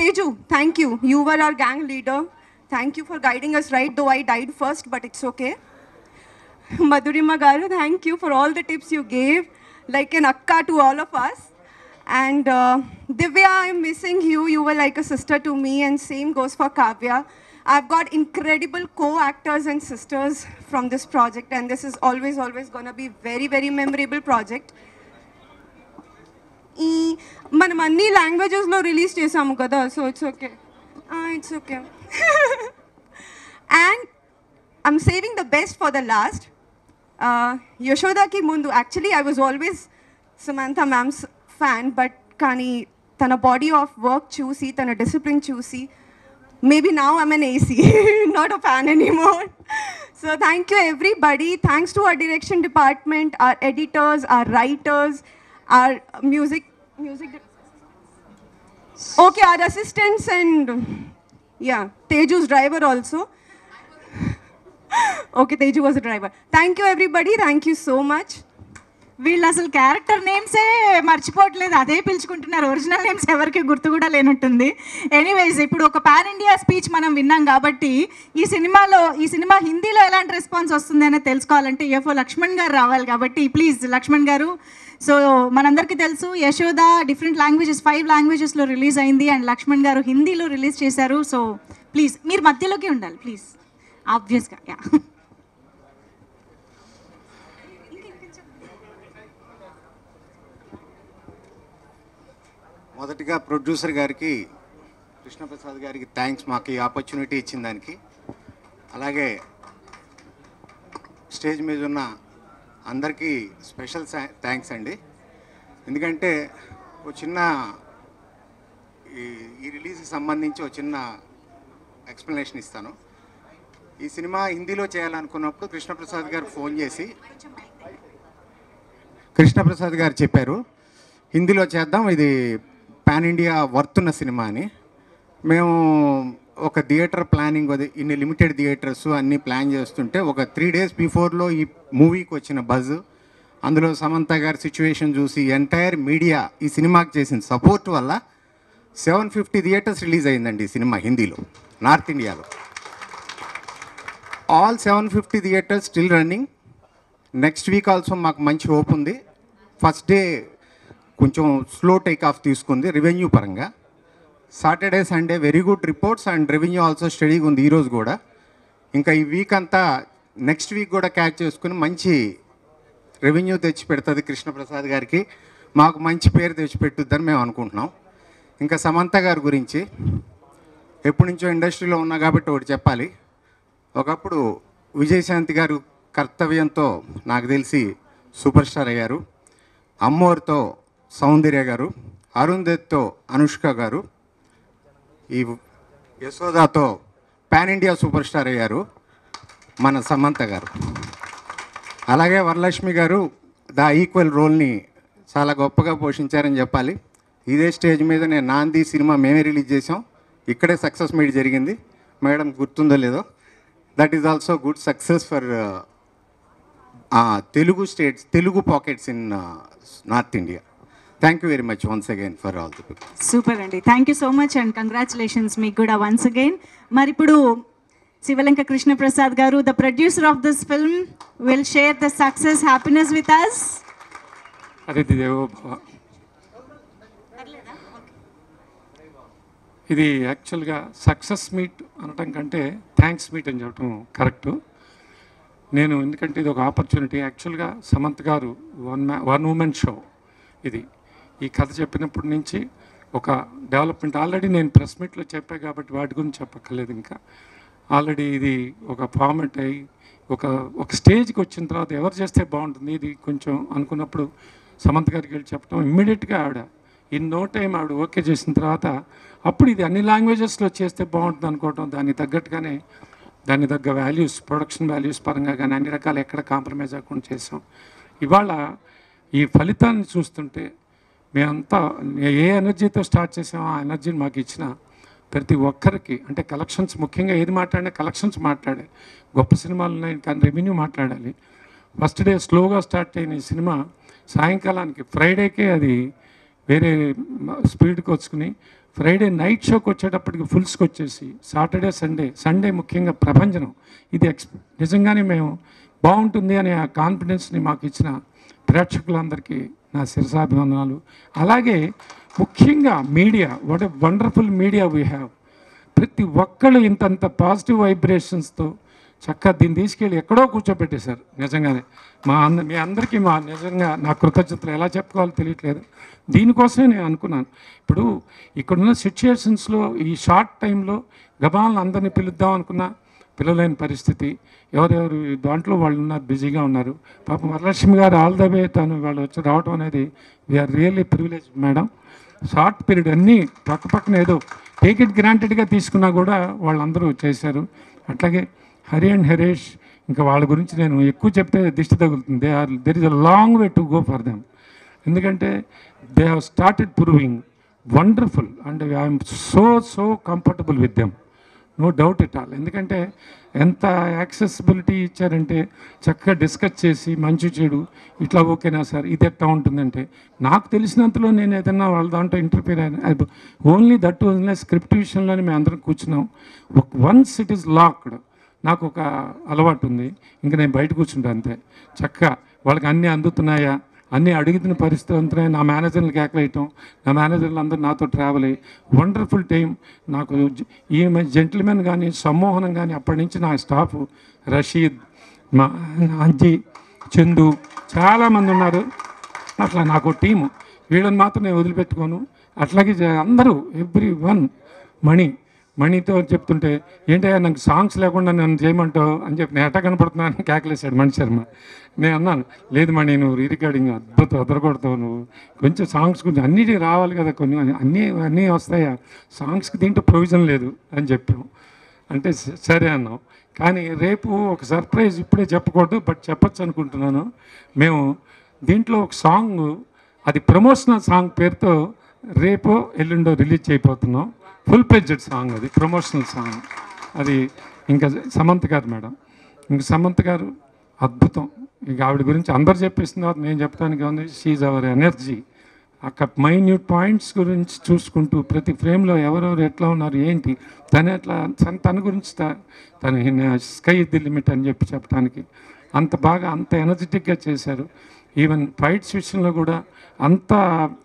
Teju, thank you. You were our gang leader. Thank you for guiding us right, though I died first, but it's okay. Madhurima Garu, thank you for all the tips you gave, like an akka to all of us. And Divya, I'm missing you. You were like a sister to me, and same goes for Kavya. I've got incredible co-actors and sisters from this project, and this is always going to be very, very memorable project. మనం అన్ని లాంగ్వేజెస్లో release చేసాము కదా, so it's okay. And I'm saving the best for the last. యశోదాకి ముందు actually I was always Samantha ma'am's fan, but కానీ తన body of work చూసి, తన డిసిప్లిన్ చూసి, maybe now I'm an AC, not a fan anymore. So thank you everybody. Thanks to our direction department, our editors, our writers, our music, okay, our assistants, and yeah, Teju's driver also. Okay, Teju was a driver. Thank you everybody. Thank you so much. వీళ్ళు అసలు character నేమ్సే మర్చిపోవట్లేదు, అదే పిలుచుకుంటున్నారు. Original names ఎవరికి గుర్తు కూడా లేనట్టుంది. Anyways, ఇప్పుడు ఒక pan India speech మనం విన్నాం కాబట్టి ఈ సినిమా హిందీలో ఎలాంటి రెస్పాన్స్ వస్తుంది అనేది తెలుసుకోవాలంటే ఎఫ్ఓ లక్ష్మణ్ గారు రావాలి. కాబట్టి ప్లీజ్ లక్ష్మణ్ గారు. సో మనందరికీ తెలుసు యశోద డిఫరెంట్ లాంగ్వేజెస్ 5 లాంగ్వేజెస్లో రిలీజ్ అయింది, అండ్ లక్ష్మణ్ గారు హిందీలో రిలీజ్ చేశారు. సో ప్లీజ్ మీరు మధ్యలోకి ఉండాలి ప్లీజ్, ఆబ్వియస్గా. యా, మొదటిగా ప్రొడ్యూసర్ గారికి, కృష్ణప్రసాద్ గారికి థ్యాంక్స్ మాకు ఈ ఆపర్చునిటీ ఇచ్చిన దానికి. అలాగే స్టేజ్ మీద ఉన్న అందరికీ స్పెషల్ థ్యాంక్స్ అండి. ఎందుకంటే ఒక చిన్న ఈ రిలీజ్కి సంబంధించి ఒక చిన్న ఎక్స్ప్లెనేషన్ ఇస్తాను. ఈ సినిమా హిందీలో చేయాలనుకున్నప్పుడు కృష్ణప్రసాద్ గారు ఫోన్ చేసి, కృష్ణప్రసాద్ గారు చెప్పారు హిందీలో చేద్దాం, ఇది పాన్ ఇండియా వర్తున్న సినిమా అని. మేము ఒక థియేటర్ ప్లానింగ్, ఇన్ని లిమిటెడ్ థియేటర్స్ అన్నీ ప్లాన్ చేస్తుంటే ఒక 3 days బిఫోర్లో ఈ మూవీకి వచ్చిన బజ్, అందులో సమంత గారి సిచ్యువేషన్ చూసి ఎంటైర్ మీడియా ఈ సినిమాకి చేసిన సపోర్ట్ వల్ల 750 థియేటర్స్ రిలీజ్ అయిందండి ఈ సినిమా హిందీలో, నార్త్ ఇండియాలో. All 750 theatres still running. Next week also మాకు మంచి హోప్ ఉంది. ఫస్ట్ డే కొంచెం స్లో టేక్ ఆఫ్ తీసుకుంది రెవెన్యూ పరంగా. Saturday Sunday very good reports, and revenue also స్టడీగా ఉంది ఈరోజు కూడా. ఇంకా ఈ వీక్ అంతా నెక్స్ట్ వీక్ కూడా క్యాచ్ చేసుకుని మంచి రెవెన్యూ తెచ్చి పెడుతుంది కృష్ణప్రసాద్ గారికి. మాకు మంచి పేరు తెచ్చిపెట్టుద్దని మేము అనుకుంటున్నాం. ఇంకా సమంత గారి గురించి ఎప్పటి నుంచో ఇండస్ట్రీలో ఉన్నా కాబట్టి ఒకటి చెప్పాలి. ఒకప్పుడు విజయశాంతి గారు కర్తవ్యంతో నాకు తెలిసి సూపర్ స్టార్ అయ్యారు. అమ్మోర్తో సౌందర్య గారు, అరుంధతితో అనుష్క గారు, ఈ యశోదాతో పాన్ ఇండియా సూపర్ స్టార్ అయ్యారు మన సమంత గారు. అలాగే వరలక్ష్మి గారు ద ఈక్వల్ రోల్ని చాలా గొప్పగా పోషించారని చెప్పాలి. ఇదే స్టేజ్ మీద నేను నాంది సినిమా మేమే రిలీజ్ చేసాం. ఇక్కడే సక్సెస్ మీట్ జరిగింది. మేడం గుర్తుందో లేదో, that is also good success for Telugu states, Telugu pockets in north India. Thank you very much once again for all the people. Super అండి, thank you so much and congratulations మీకు కూడా once again. మరి ఇప్పుడు శివలంక కృష్ణప్రసాద్ గారు, the producer of this film, will share the success happiness with us. Atithi Devo భవ. ఇది యాక్చువల్గా success meet అనటం కంటే థ్యాంక్స్ మీట్ అని చెప్పడం కరెక్టు. నేను ఎందుకంటే ఇది ఒక ఆపర్చునిటీ. యాక్చువల్గా సమంత్ గారు వన్ ఉమెన్ షో ఇది. ఈ కథ చెప్పినప్పటి నుంచి ఒక డెవలప్మెంట్ ఆల్రెడీ నేను ప్రెస్ మీట్లో చెప్పాను కాబట్టి వాటి గురించి చెప్పక్కర్లేదు. ఇంకా ఆల్రెడీ ఇది ఒక ఫార్మెట్ అయ్యి ఒక స్టేజ్కి వచ్చిన తర్వాత ఎవరు చేస్తే బాగుంటుంది ఇది కొంచెం అనుకున్నప్పుడు సమంత్ గారికి వెళ్ళి చెప్పడం, ఇమ్మీడియట్గా ఆవిడ ఇన్ నో టైం ఆవిడ ఓకే చేసిన తర్వాత అప్పుడు ఇది అన్ని లాంగ్వేజెస్లో చేస్తే బాగుంటుంది అనుకోవటం, దానికి తగ్గట్టుగానే దాని తగ్గ వాల్యూస్, ప్రొడక్షన్ వాల్యూస్ పరంగా కానీ అన్ని రకాలు ఎక్కడ కాంప్రమైజ్ అవ్వకుండా చేసాం. ఇవాళ ఈ ఫలితాన్ని చూస్తుంటే మేమంతా ఏ ఎనర్జీతో స్టార్ట్ చేసామో ఆ ఎనర్జీని మాకు ఇచ్చిన ప్రతి ఒక్కరికి, అంటే కలెక్షన్స్ ముఖ్యంగా ఏది మాట్లాడినా కలెక్షన్స్ మాట్లాడాలి. గొప్ప సినిమాలు ఉన్నాయి కానీ రెవెన్యూ మాట్లాడాలి. ఫస్ట్ డే స్లోగా స్టార్ట్ అయిన ఈ సినిమా సాయంకాలానికి ఫ్రైడేకే అది వేరే స్పీడ్కి వచ్చుకుని ఫ్రైడే నైట్ షోకి వచ్చేటప్పటికి ఫుల్స్కి వచ్చేసి సాటర్డే సండే ముఖ్యంగా ప్రభంజనం ఇది నిజంగానే మేము బాగుంటుంది అనే ఆ కాన్ఫిడెన్స్ని మాకు ఇచ్చిన ప్రేక్షకులందరికీ నా శిరసాభివందనాలు. అలాగే ముఖ్యంగా media, what a wonderful media we have. ప్రతి ఒక్కళ్ళు ఇంతంత పాజిటివ్ వైబ్రేషన్స్తో చక్కగా దీన్ని తీసుకెళ్ళి ఎక్కడో కూర్చోబెట్టేశారు. నిజంగానే మీ అందరికీ నిజంగా నా కృతజ్ఞతలు ఎలా చెప్పుకోవాలో తెలియట్లేదు. దీనికోసమే నేను అనుకున్నాను. ఇప్పుడు ఇక్కడున్న సిచ్యుయేషన్స్లో ఈ షార్ట్ టైంలో గబాలను అందరినీ పిలుద్దాం అనుకున్నా పిలవలేని పరిస్థితి. ఎవరెవరు దాంట్లో వాళ్ళు ఉన్నారు, బిజీగా ఉన్నారు. పాపం వరలక్ష్మి గారు ఆల్ ద వే తను వాళ్ళు వచ్చి రావడం అనేది we're really privilege madam. Short period అన్నీ పక్కన ఏదో టేక్ ఇట్ గ్రాంటెడ్గా తీసుకున్నా కూడా వాళ్ళందరూ చేశారు. అట్లాగే హరి అండ్ హరీష్, ఇంకా వాళ్ళ గురించి నేను ఎక్కువ చెప్తే దిష్టి తగులుతుంది. There is a long way to go for them. ఎందుకంటే they have started proving wonderful and I'm so comfortable with them, no doubt at all. ఎందుకంటే ఎంత యాక్సెసిబిలిటీ ఇచ్చారంటే చక్కగా డిస్కస్ చేసి మంచి చెడు ఇట్లా ఓకేనా సార్ ఇది ఎట్లా ఉంటుందంటే నాకు తెలిసినంతలో నేను ఏదన్నా వాళ్ళ దాంట్లో ఇంటర్ఫియర్ అయినా ఓన్లీ దట్ ఓన్లీ స్క్రిప్ట్ విషయంలోనే మేము అందరం కూర్చున్నాం. వన్స్ ఇట్ ఈస్ లాక్డ్, నాకు ఒక అలవాటు ఉంది, ఇంకా నేను బయట కూర్చుంటా అంతే. చక్కగా వాళ్ళకి అన్నీ అందుతున్నాయా, అన్నీ అడుగుతున్న పరిస్థితి అంతా నా మేనేజర్లు కేకలేయటం, నా మేనేజర్లు అందరూ నాతో ట్రావెల్ అయ్యి వండర్ఫుల్ టైం. నాకు ఈ జెంటిల్మెన్ కానీ సమ్మోహనం కానీ అప్పటి నుంచి నా స్టాఫ్ రషీద్, మా అంజీ, చందు చాలామంది ఉన్నారు. అట్లా నాకు టీము, వీళ్ళని మాత్రం నేను వదిలిపెట్టుకోను. అట్లాగే అందరూ ఎవ్రీ వన్. మణితో చెప్తుంటే ఏంటయ్యా నాకు సాంగ్స్ లేకుండా నన్ను చేయమంటావు అని చెప్పి నేను ఎట్లా కనపడుతున్నాను కేకలేసాడు మణి శర్మ. నేను అన్నాను, లేదు మణి నువ్వు రికార్డింగ్ అదరగొడతావు, నువ్వు కొంచెం సాంగ్స్ గురించి అన్నిటికీ రావాలి కదా, కొన్ని అన్నీ వస్తాయా, సాంగ్స్కి దీంట్లో ప్రొవిజన్ లేదు అని చెప్పాము. అంటే సరే అన్నాం. కానీ రేపు ఒక సర్ప్రైజ్ ఇప్పుడే చెప్పకూడదు, బట్ చెప్పచ్చు అనుకుంటున్నాను. మేము దీంట్లో ఒక సాంగ్, అది ప్రమోషనల్ సాంగ్ పేరుతో రేపో ఎల్లుండో రిలీజ్ చేయబోతున్నాం. ఫుల్ ప్లెడ్జెడ్ సాంగ్, అది ప్రమోషనల్ సాంగ్. అది ఇంకా సమంత్ గారు మేడం, ఇంక సమంత్ గారు అద్భుతం. ఇక ఆవిడ గురించి అందరు చెప్పేస్తున్నారు, నేను చెప్పడానికి ఉంది. She's our energy. అక్కడ మైన్యూట్ పాయింట్స్ గురించి చూసుకుంటూ ప్రతి ఫ్రేమ్లో ఎవరెవరు ఎట్లా ఉన్నారు ఏంటి, తన గురించి తను స్కై ఇస్ ది లిమిట్ అని చెప్పడానికి అంత బాగా అంత ఎనర్జెటిక్గా చేశారు. ఈవెన్ ఫైట్స్ విషయంలో కూడా అంతా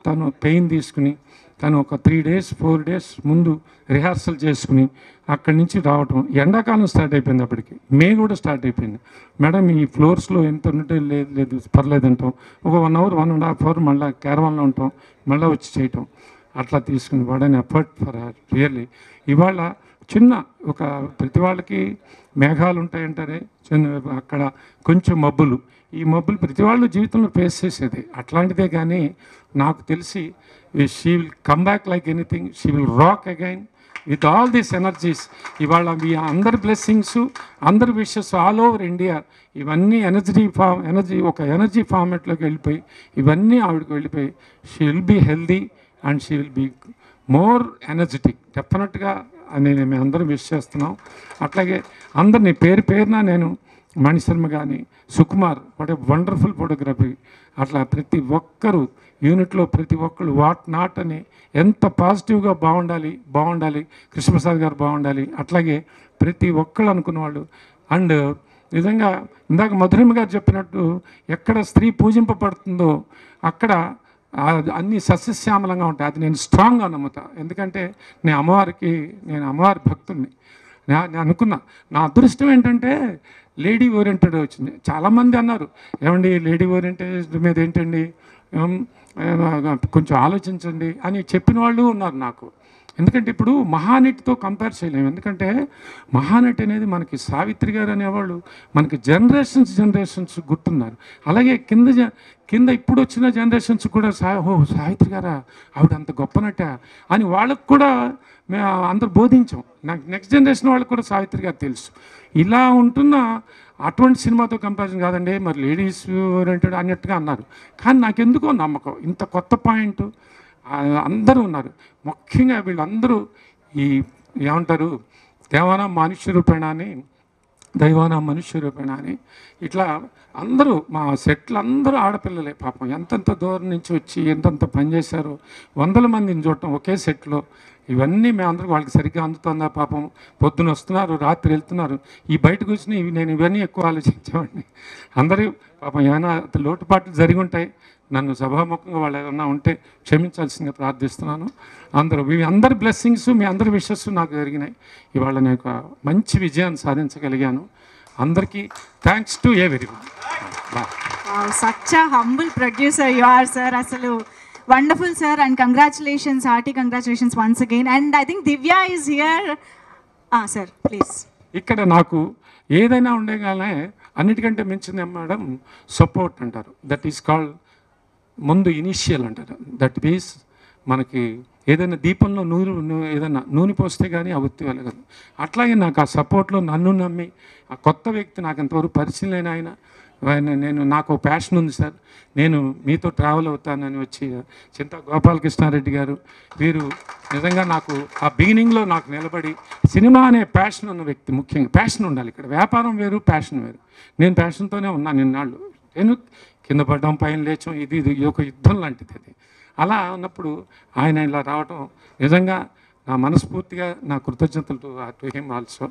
తను పెయిన్ తీసుకుని తను ఒక 3 days 4 days ముందు రిహార్సల్ చేసుకుని అక్కడి నుంచి రావటం. ఎండాకాలం స్టార్ట్ అయిపోయింది, అప్పటికి మే కూడా స్టార్ట్ అయిపోయింది. మేడం ఈ ఫ్లోర్స్లో ఎంత ఉంటే లేదు లేదు పర్లేదు అంటాం. ఒక 1 hour 1.5 hour మళ్ళీ క్యారవాన్లో ఉంటాం, మళ్ళీ వచ్చి చేయటం. అట్లా తీసుకుని వాడని ఎఫర్ట్ ఫర్ హర్ రియల్లీ. ఇవాళ చిన్న ఒక ప్రతి వాళ్ళకి మేఘాలు ఉంటాయంటారే, చిన్న అక్కడ కొంచెం మబ్బులు, ఈ మబ్బులు ప్రతి వాళ్ళు జీవితంలో ఫేస్ చేసేది అట్లాంటిదే. కానీ నాకు తెలిసి she will come back like anything, she will rock again with all these energies. ఇవాళ మీ అందరి బ్లెస్సింగ్స్, అందరి విషెస్ ఆల్ ఓవర్ ఇండియా, ఇవన్నీ ఎనర్జీ ఫార్మేట్లోకి వెళ్ళిపోయి ఇవన్నీ ఆవిడకి వెళ్ళిపోయి she will be healthy and she will be more energetic డెఫినెట్గా అని మేము అందరం విష్ చేస్తున్నాం. అట్లాగే అందరినీ పేరున నేను మణిశర్మ కానీ Sukumar, what a wonderful photography. అట్లా ప్రతి ఒక్కరు యూనిట్లో ప్రతి ఒక్కరు వాట్ నాట్ అని ఎంత పాజిటివ్గా బాగుండాలి కృష్ణప్రసాద్ గారు బాగుండాలి, అట్లాగే ప్రతి ఒక్కరు అనుకున్న వాళ్ళు. అండ్ నిజంగా ఇందాక మధురిమ గారు చెప్పినట్టు ఎక్కడ స్త్రీ పూజింపబడుతుందో అక్కడ అన్నీ సస్యశ్యామలంగా ఉంటాయి. అది నేను స్ట్రాంగ్గా నమ్ముతా. ఎందుకంటే నేను అమ్మవారి భక్తుడిని. నేను అనుకున్నా నా అదృష్టం ఏంటంటే లేడీ ఓరియంటెడ్ వచ్చింది. చాలామంది అన్నారు, ఏమండి లేడీ ఓరియంటెడ్ మీద ఏంటండి, కొంచెం ఆలోచించండి అని చెప్పిన వాళ్ళు ఉన్నారు నాకు. ఎందుకంటే ఇప్పుడు మహానటితో కంపేర్ చేయలేము. ఎందుకంటే మహానటి అనేది మనకి సావిత్రి గారు అనేవాళ్ళు మనకి జనరేషన్స్ గుర్తున్నారు. అలాగే కింద ఇప్పుడు వచ్చిన జనరేషన్స్ కూడా సావిత్రి గారా, ఆవిడ అంత గొప్ప నట అని వాళ్ళకు కూడా మేము అందరూ బోధించాం. నాకు నెక్స్ట్ జనరేషన్ వాళ్ళకి కూడా సావిత్రి గారు తెలుసు. ఇలా ఉంటున్న అటువంటి సినిమాతో కంపారిజన్ కాదండి, మరి లేడీస్ ఓరియంటెడ్ అన్నట్టుగా అన్నారు. కానీ నాకెందుకో నమ్మకం, ఇంత కొత్త పాయింట్ అందరూ ఉన్నారు. ముఖ్యంగా వీళ్ళందరూ ఈ ఏమంటారు దేవానా మనుష్య రూపేణ అని ఇట్లా అందరూ మా సెట్లు అందరూ ఆడపిల్లలే. పాపం ఎంతెంత దూరం నుంచి వచ్చి ఎంతెంత పనిచేశారో, 100 మందిని చూడటం ఒకే సెట్లో. ఇవన్నీ మేమందరూ వాళ్ళకి సరిగ్గా అందుతుందా? పాపం పొద్దున వస్తున్నారు, రాత్రి వెళ్తున్నారు. ఈ బయటకు వచ్చిన నేను ఇవన్నీ ఎక్కువ ఆలోచించేవాడిని. అందరూ పాపం ఏమైనా లోటుపాట్లు జరిగి ఉంటాయి, నన్ను సభాముఖంగా వాళ్ళు ఏమన్నా ఉంటే క్షమించాల్సిందిగా ప్రార్థిస్తున్నాను. మీ అందరి బ్లెస్సింగ్స్, మీ అందరి విషెస్ నాకు జరిగినాయి. ఇవాళ నేను ఒక మంచి విజయాన్ని సాధించగలిగాను. అందరికీ thanks to everyone. Such a humble producer you are sir. అసలు wonderful sir, and congratulations, hearty congratulations once again. And I think Divya is here. Sir please. ఇక్కడ నాకు ఏదైనా ఉండేగానే అన్నిటికంటే మించింది మేడం సపోర్ట్ అంటారు. దట్ ఈస్ కాల్డ్ ముందు initial అంటారు. That means మనకి ఏదైనా దీపంలో ఏదైనా నూనె పోస్తే కానీ ఆ ఒత్తి వెలగదు. అట్లాగే నాకు ఆ సపోర్ట్లో నన్ను నమ్మి ఆ కొత్త వ్యక్తి, నాకు ఎంతవరకు పరిచయం లేని ఆయన, నాకు ప్యాషన్ ఉంది సార్, నేను మీతో ట్రావెల్ అవుతానని వచ్చి చింతా గోపాలకృష్ణారెడ్డి గారు, వీరు నిజంగా నాకు ఆ బిగినింగ్లో నాకు నిలబడి సినిమా అనే ప్యాషన్ ఉన్న వ్యక్తి. ముఖ్యంగా ప్యాషన్ ఉండాలి. ఇక్కడ వ్యాపారం వేరు, ప్యాషన్ వేరు. నేను ప్యాషన్తోనే ఉన్నాను నిన్నాళ్ళు. నేను కింద పడ్డం, పైన లేచం, ఇది ఒక యుద్ధం లాంటిది అది. అలా ఉన్నప్పుడు ఆయన ఇలా రావటం నిజంగా నా మనస్ఫూర్తిగా నా కృతజ్ఞతలు టు హిమ్ ఆల్సో.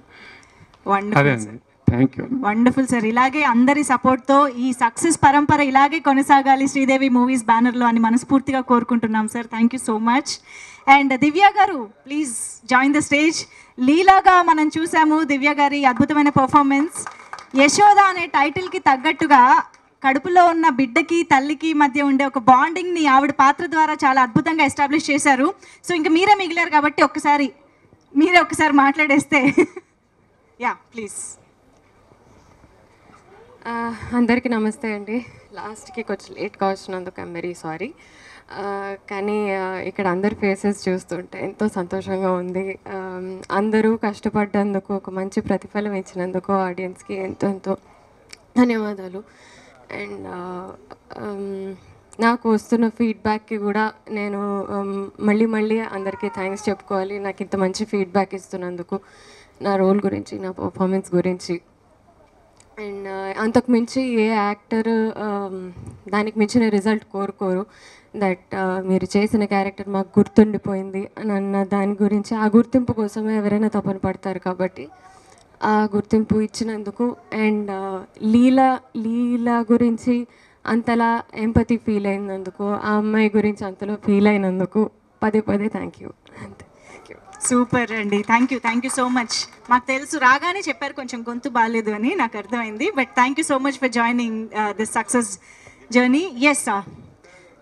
అదే అండి, థ్యాంక్ యూ. Wonderful sir. ఇలాగే అందరి సపోర్ట్తో ఈ సక్సెస్ పరంపర ఇలాగే కొనసాగాలి శ్రీదేవి మూవీస్ బ్యానర్లో అని మనస్ఫూర్తిగా కోరుకుంటున్నాం sir. Thank you so much. And Divya గారు ప్లీజ్ జాయిన్ ద స్టేజ్. లీలాగా మనం చూసాము దివ్య గారి అద్భుతమైన పర్ఫార్మెన్స్. యశోద అనే టైటిల్కి తగ్గట్టుగా కడుపులో ఉన్న బిడ్డకి తల్లికి మధ్య ఉండే ఒక బాండింగ్ని ఆవిడ పాత్ర ద్వారా చాలా అద్భుతంగా ఎస్టాబ్లిష్ చేశారు. సో ఇంకా మీరే మిగిలారు కాబట్టి మీరే ఒకసారి మాట్లాడేస్తే. Yeah please. అందరికీ నమస్తే అండి. లాస్ట్కి కొంచెం లేట్గా వచ్చినందుకు ఐమ్ వెరీ సారీ. కానీ ఇక్కడ అందరి ఫేసెస్ చూస్తుంటే ఎంతో సంతోషంగా ఉంది. అందరూ కష్టపడ్డందుకు, ఒక మంచి ప్రతిఫలం ఇచ్చినందుకు ఆడియన్స్కి ఎంతో ఎంతో ధన్యవాదాలు. అండ్ నాకు వస్తున్న ఫీడ్బ్యాక్కి కూడా నేను మళ్ళీ అందరికీ థ్యాంక్స్ చెప్పుకోవాలి. నాకు ఇంత మంచి ఫీడ్బ్యాక్ ఇస్తున్నందుకు, నా రోల్ గురించి, నా పర్ఫార్మెన్స్ గురించి. అండ్ అంతకు మించి ఏ యాక్టర్ దానికి మించిన రిజల్ట్ కోరుకోరు. దట్ మీరు చేసిన క్యారెక్టర్ మాకు గుర్తుండిపోయింది అని అన్న దాని గురించి, ఆ గుర్తింపు కోసమే ఎవరైనా తపన పడతారు. కాబట్టి ఆ గుర్తింపు ఇచ్చినందుకు, అండ్ లీలా గురించి అంతలా ఎంపతి ఫీల్ అయినందుకు, ఆ అమ్మాయి గురించి అంతలో ఫీల్ అయినందుకు పదే పదే థ్యాంక్ యూ. సూపర్ అండి, థ్యాంక్ యూ సో మచ్. మాకు తెలుసు రాగానే చెప్పారు కొంచెం గొంతు బాగాలేదు అని, నాకు అర్థమైంది. But thank you so much for joining this success journey. Yes,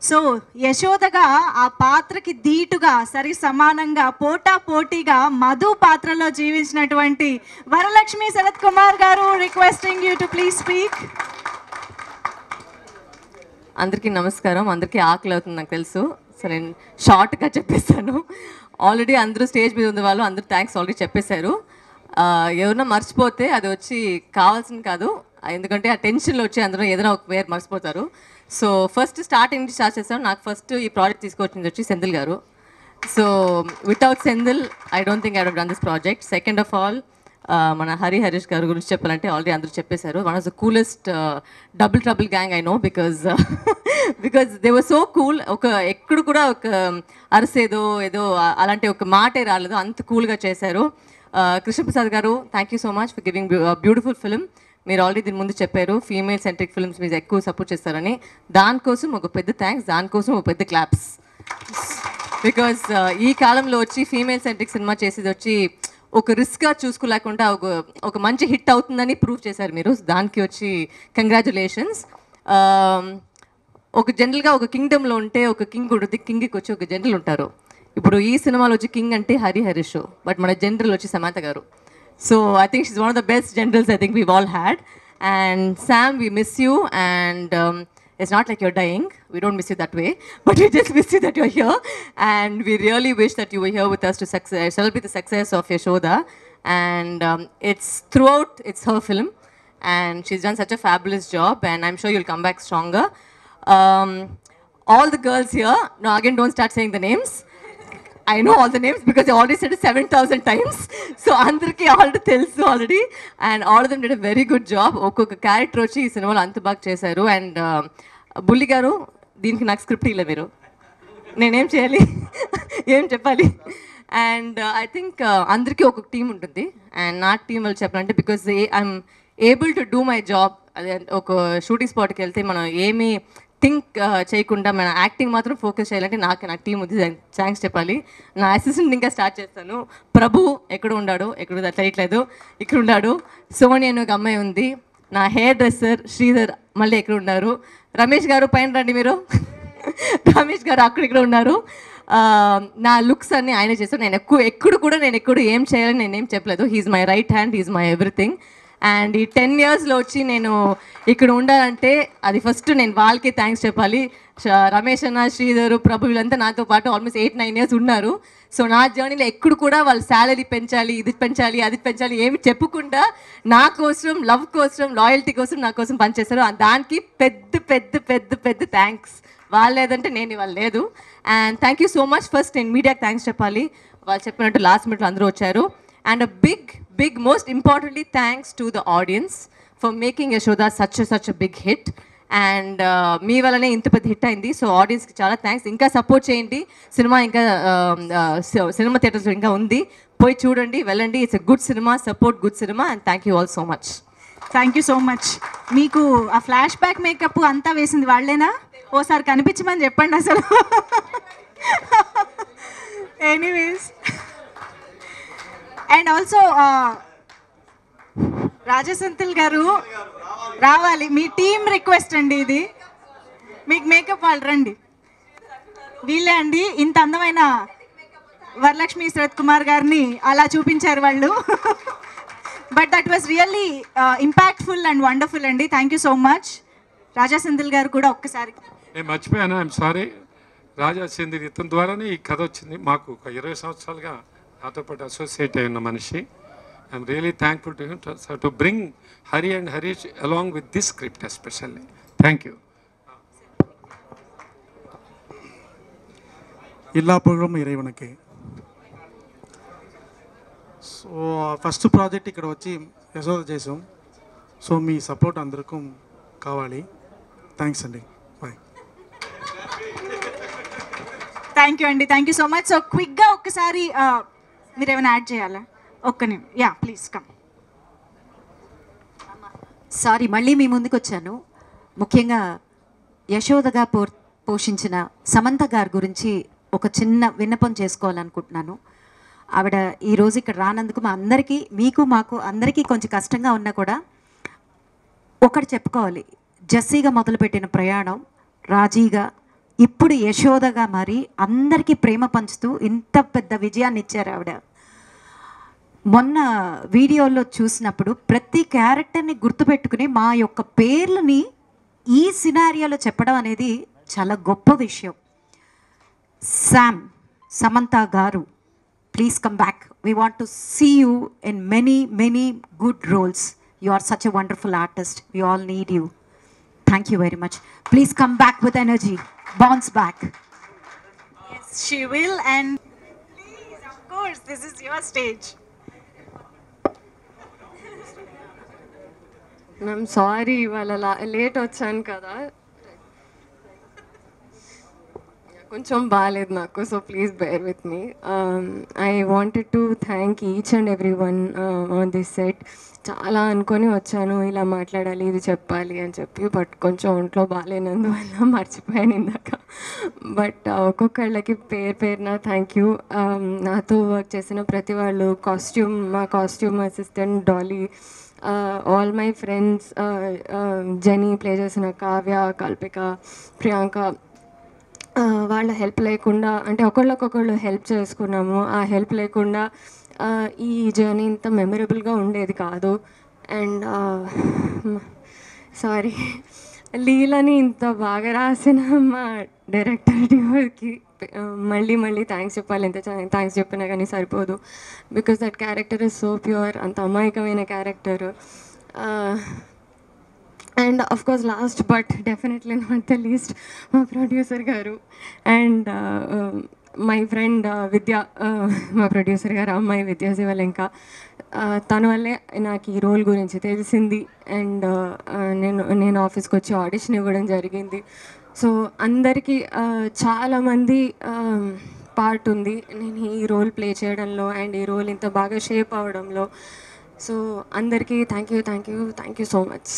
so యశోదగా ఆ పాత్రకి ధీటుగా సరి సమానంగా పోటాపోటీగా మధు పాత్రలో జీవించినటువంటి వరలక్ష్మి శరత్ కుమార్ గారు, requesting you to please speak. అందరికీ నమస్కారం. అందరికీ ఆకలి అవుతుంది నాకు తెలుసు, సో నేను షార్ట్గా చెప్పేస్తాను. ఆల్రెడీ అందరూ స్టేజ్ మీద ఉన్న వాళ్ళు అందరూ థ్యాంక్స్ ఆల్రెడీ చెప్పేశారు. ఎవరన్నా మర్చిపోతే అది వచ్చి కావాల్సింది కాదు, ఎందుకంటే ఆ టెన్షన్లో వచ్చి అందరూ ఏదైనా ఒక పేరు మర్చిపోతారు. సో ఫస్ట్ స్టార్ట్ చేస్తాను. నాకు ఫస్ట్ ఈ ప్రాజెక్ట్ తీసుకొచ్చింది వచ్చి Senthil garu. So without Senthil I don't think I would done this project. Second of all మన హరీష్ గారు గురించి చెప్పాలంటే ఆల్రెడీ అందరూ చెప్పేశారు. One of the coolest double trouble gang I know, because they were so cool. ఎక్కడ కూడా ఒక అరసేదో ఏదో అలాంటి ఒక మాటే రాలేదు, అంత కూల్గా చేశారు. కృష్ణప్రసాద్ గారు, thank you so much for giving beautiful film. మీరు ఆల్రెడీ దీని ముందు చెప్పారు ఫీమేల్ సెంట్రిక్ ఫిల్మ్స్ మీరు ఎక్కువ సపోర్ట్ చేస్తారని. దానికోసం ఒక పెద్ద థ్యాంక్స్, దానికోసం ఒక పెద్ద క్లాప్స్. బికాజ్ ఈ కాలంలో వచ్చి ఫీమేల్ సెంట్రిక్ సినిమా చేసేది వచ్చి ఒక రిస్క్గా చూసుకోలేకుండా ఒక మంచి హిట్ అవుతుందని ప్రూవ్ చేశారు మీరు. దానికి వచ్చి కంగ్రాచులేషన్స్. ఒక జనరల్గా ఒక కింగ్డమ్లో ఉంటే ఒక కింగ్ ఉంటుంది, కింగ్కి వచ్చి ఒక జనరల్ ఉంటారు. ఇప్పుడు ఈ సినిమాలో వచ్చి కింగ్ అంటే హరీష్, బట్ మన జనరల్ వచ్చి Samantha garu. So I think she's one of the best generals I think we've all had. And Sam, we miss you, and it's not like you're dying. We don't miss you that way, but we just miss you that you're here, and we really wish that you were here with us to celebrate the success of Yashoda. And it's throughout, it's her film, and she's done such a fabulous job, and I'm sure you'll come back stronger. All the girls here, no, again, don't start saying the names. I know all the names because I already said it 7,000 times. So andarki already, and all of them did a very good job. Okoka character వచ్చి ఈ సినిమాలో అంత బాగా చేశారు. And బుల్లి గారు, దీనికి నాకు స్క్రిప్ట్ ఇలా మీరు నేనేం చేయాలి ఏం చెప్పాలి. అండ్ ఐ థింక్ అందరికీ ఒక టీం ఉంటుంది, అండ్ నా టీం వాళ్ళు చెప్పాలంటే because I'm able to do my job. అదే ఒక షూటింగ్ స్పాట్కి వెళ్తే మనం ఏమీ థింక్ చేయకుండా మన యాక్టింగ్ మాత్రం ఫోకస్ చేయాలంటే నాకు టీం ఉంది, థ్యాంక్స్ చెప్పాలి. నా అసిస్టెంట్ ఇంకా స్టార్ట్ చేస్తాను. ప్రభు ఎక్కడ ఉన్నాడు, ఎక్కడ తెలియట్లేదు, ఇక్కడ ఉన్నాడు. సోని అనే ఒక అమ్మాయి ఉంది. నా హెయిర్ డ్రెస్సర్ శ్రీధర్ మళ్ళీ ఎక్కడ ఉన్నారు. రమేష్ గారు పైన రండి మీరు. రమేష్ గారు అక్కడ ఉన్నారు. నా లుక్స్ అన్నీ ఆయన చేస్తాను. నేను ఎక్కడ ఏం చేయాలని నేనేం చెప్పలేదు. He's my right hand, he's my everything. And ఈ 10 yearsలో వచ్చి నేను ఇక్కడ ఉండాలంటే అది ఫస్ట్ నేను వాళ్ళకి థ్యాంక్స్ చెప్పాలి. రమేష్ అన్న, శ్రీధరు, ప్రభు వీళ్ళంతా నాతో పాటు ఆల్మోస్ట్ 8-9 years ఉన్నారు. సో నా జర్నీలో ఎక్కడ కూడా వాళ్ళు శాలరీ పెంచాలి, ఇది పెంచాలి, అది పెంచాలి ఏమి చెప్పకుండా నా కోసం, లవ్ కోసం, లాయల్టీ కోసం నా కోసం పనిచేస్తారు. దానికి పెద్ద పెద్ద పెద్ద పెద్ద థ్యాంక్స్. వాళ్ళు లేదంటే నేను ఇవాళ లేదు. And thank you so much. First నేను మీడియాకి థ్యాంక్స్ చెప్పాలి. వాళ్ళు చెప్పినట్టు లాస్ట్ మినిట్లో అందరూ వచ్చారు. And a big, most importantly, thanks to the audience for making Yashoda such a big hit. And మీ వల్లనే ఇంత పెద్ద హిట్ అయింది. సో ఆడియన్స్కి చాలా థ్యాంక్స్. ఇంకా సపోర్ట్ చేయండి. సినిమా ఇంకా సినిమా థియేటర్స్ ఇంకా ఉంది, పోయి చూడండి, వెళ్ళండి. It's a good cinema, support good cinema. And thank you all so much. Thank you so much. మీకు ఆ ఫ్లాష్ బ్యాక్ మేకప్ అంతా వేసింది వాళ్ళేనా? ఓసారి కనిపించమని చెప్పండి అసలు. ఎనీవేస్, అండ్ ఆల్సో రాజసంతిల్ గారు రావాలి. మీ టీం రిక్వెస్ట్ అండి ఇది. మీకు మేకప్ వాళ్ళు రండి. వీళ్ళే అండి ఇంత అందమైన వరలక్ష్మి శరత్ కుమార్ గారిని అలా చూపించారు వాళ్ళు. But that was really impactful and wonderful అండి. Thank you so much. Raja Senthil గారు కూడా ఒక్కసారి. నేను మర్చిపోయాను, ఐఎమ్ సారీ. రాజా సింధిల్ ఇతని ద్వారానే ఈ కథ వచ్చింది. మాకు ఒక 20 సంవత్సరాలుగా నాతో పాటు అసోసియేట్ అయిన మనిషి. I'm really thankful to him to bring Hari and Harish along with this script especially. Thank you. எல்லா புகழும் இறைவனுக்கு. సో ఫస్ట్ ప్రాజెక్ట్ ఇక్కడ వచ్చి యశోద చేసాం. సో మీ సపోర్ట్ అందరికీ కావాలి. థ్యాంక్స్ అండి. బాయ్. థ్యాంక్ యూ అండి. Thank you so much. So క్విక్గా ఒక్కసారి మీరు ఏమైనా యాడ్ చేయాలా? ఒక్క నిమిషం. Yeah please come. సారీ, మళ్ళీ మీ ముందుకు వచ్చాను. ముఖ్యంగా యశోదగా పోషించిన సమంత గారి గురించి ఒక చిన్న విన్నపం చేసుకోవాలనుకుంటున్నాను. ఆవిడ ఈరోజు ఇక్కడ రానందుకు మా అందరికీ, మీకు మాకు అందరికీ కొంచెం కష్టంగా ఉన్నా కూడా ఒకటి చెప్పుకోవాలి. జెస్సీగా మొదలుపెట్టిన ప్రయాణం రాజీగా, ఇప్పుడు యశోదగా మారి అందరికీ ప్రేమ పంచుతూ ఇంత పెద్ద విజయాన్ని ఇచ్చారు ఆవిడ. మొన్న వీడియోలో చూసినప్పుడు ప్రతి క్యారెక్టర్ని గుర్తుపెట్టుకుని మా యొక్క పేర్లని ఈ సినారియోలో చెప్పడం అనేది చాలా గొప్ప విషయం. Sam, Samantha garu, please come back. We want to see you in many good roles. You are such a wonderful artist. We all need you. Thank you very much. Please come back with energy. Bounce back. Yes, she will. And please, of course, this is your stage. I'm sorry, ఇవాళ late వచ్చాను కదా, కొంచెం బాగాలేదు నాకు, so please bear with me. I wanted to thank each and every one on this set. చాలా అనుకొని వచ్చాను ఇలా మాట్లాడాలి, ఇది చెప్పాలి అని చెప్పి, బట్ కొంచెం ఒంట్లో బాగాలేనందువల్ల మర్చిపోయాను ఇందాక. బట్ ఒక్కొక్కళ్ళకి పేరున థ్యాంక్ యూ. నాతో వర్క్ చేసిన ప్రతి వాళ్ళు, మా costume assistant Dolly, all my friends, Jenny play చేసిన కావ్య, కల్పిక, ప్రియాంక, వాళ్ళ హెల్ప్ లేకుండా, అంటే ఒకళ్ళకొకళ్ళు హెల్ప్ చేసుకున్నాము. ఆ హెల్ప్ లేకుండా ఈ జర్నీ ఇంత మెమరబుల్గా ఉండేది కాదు. అండ్ సారీ, లీలని ఇంత బాగా రాసిన మా డైరెక్టర్ డిఓకి మళ్ళీ థ్యాంక్స్ చెప్పాలి. ఎంత థ్యాంక్స్ చెప్పినా కానీ సరిపోదు, because that character is so pure, అంత అమాయకమైన character. And of course last but definitely not the least మా ప్రొడ్యూసర్ గారు అండ్ మై ఫ్రెండ్ విద్య, మా ప్రొడ్యూసర్ గారు అమ్మాయి విద్యా శివలింక. తన వల్లే నాకు ఈ రోల్ గురించి తెలిసింది. అండ్ నేను ఆఫీస్కి వచ్చి ఆడిషన్ ఇవ్వడం జరిగింది. సో అందరికీ చాలామంది పార్ట్ ఉంది నేను ఈ రోల్ ప్లే చేయడంలో అండ్ ఈ రోల్ ఇంత బాగా షేప్ అవ్వడంలో. సో అందరికీ thank you so much.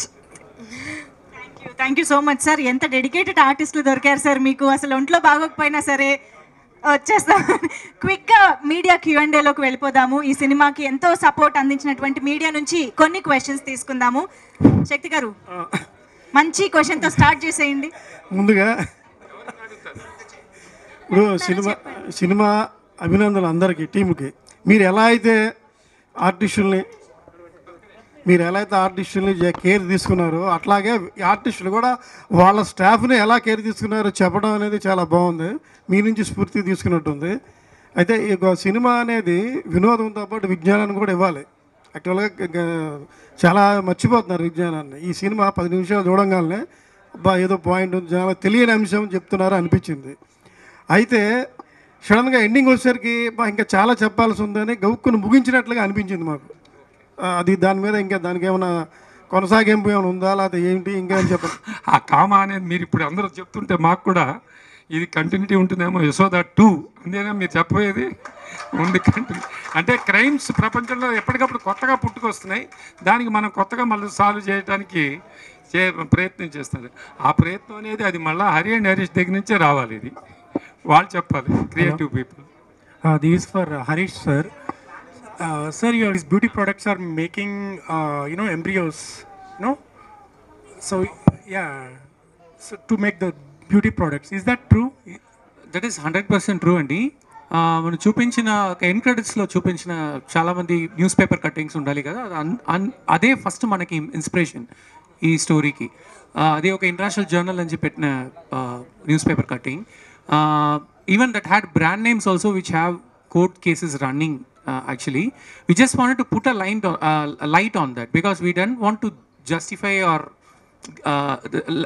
Thank you so much sir. ఎంత డెడికేటెడ్ ఆర్టిస్టులు దొరికారు సార్ మీకు. అసలు ఒంట్లో బాగోకపోయినా సరే వచ్చేస్తాం. క్విక్గా మీడియా Q&Aలోకి వెళ్ళిపోదాము. ఈ సినిమాకి ఎంతో సపోర్ట్ అందించినటువంటి మీడియా నుంచి కొన్ని క్వశ్చన్స్ తీసుకుందాము. శక్తి గారు మంచి క్వశ్చన్తో స్టార్ట్ చేసేయండి. ముందుగా ఇప్పుడు సినిమా అభినందనలు అందరికీ, టీముకి. మీరు ఎలా అయితే ఆర్టిస్టుల్ని కేర్ తీసుకున్నారో అట్లాగే ఆర్టిస్టులు కూడా వాళ్ళ స్టాఫ్ని ఎలా కేర్ తీసుకున్నారో చెప్పడం అనేది చాలా బాగుంది. మీ నుంచి స్ఫూర్తి తీసుకున్నట్టుంది. అయితే ఈ సినిమా అనేది వినోదంతో పాటు విజ్ఞానాన్ని కూడా ఇవ్వాలి. యాక్చువల్గా చాలా మర్చిపోతున్నారు విజ్ఞానాన్ని. ఈ సినిమా 10 నిమిషాలు చూడంగానే ఏదో పాయింట్ చాలా తెలియని అంశం చెప్తున్నారో అనిపించింది. అయితే సడన్గా ఎండింగ్ వచ్చేసరికి ఇంకా చాలా చెప్పాల్సి ఉందని గౌక్కును ముగించినట్లుగా అనిపించింది మాకు. అది దాని మీద ఇంకా దానికి ఏమైనా కొనసాగింపు ఏమైనా ఉందా, లేకపోతే ఏంటి ఇంకా ఏం చెప్పండి. ఆ కామా అనేది మీరు ఇప్పుడు అందరూ చెప్తుంటే మాకు కూడా ఇది కంటిన్యూటీ ఉంటుందేమో. యశోద 2 అంతేనా మీరు చెప్పబోయేది? ఉంది కంటిన్యూ. అంటే క్రైమ్స్ ప్రపంచంలో ఎప్పటికప్పుడు కొత్తగా పుట్టుకొస్తున్నాయి. దానికి మనం కొత్తగా మళ్ళీ సాల్వ్ చేయడానికి ప్రయత్నం చేస్తున్నారు. ఆ ప్రయత్నం అనేది అది మళ్ళీ హరి అండ్ హరీష్ దగ్గర నుంచే రావాలి. ఇది వాళ్ళు చెప్పాలి, creative people. These for Harish sir. Sir, your beauty products are making embryos, no? So yeah, so to make the beauty products, is that true? That is 100% true అండి. మనం చూపించిన ఎండ్ క్రెడిట్స్లో చూపించిన చాలామంది న్యూస్ పేపర్ కట్టింగ్స్ ఉండాలి కదా, అదే first మనకి inspiration ఈ స్టోరీకి. అది ఒక ఇంటర్నేషనల్ జర్నల్ నుంచి పెట్టిన news paper cutting. Even that had brand names also which have court cases running. Actually, we just wanted to put a light on that because we didn't want to justify or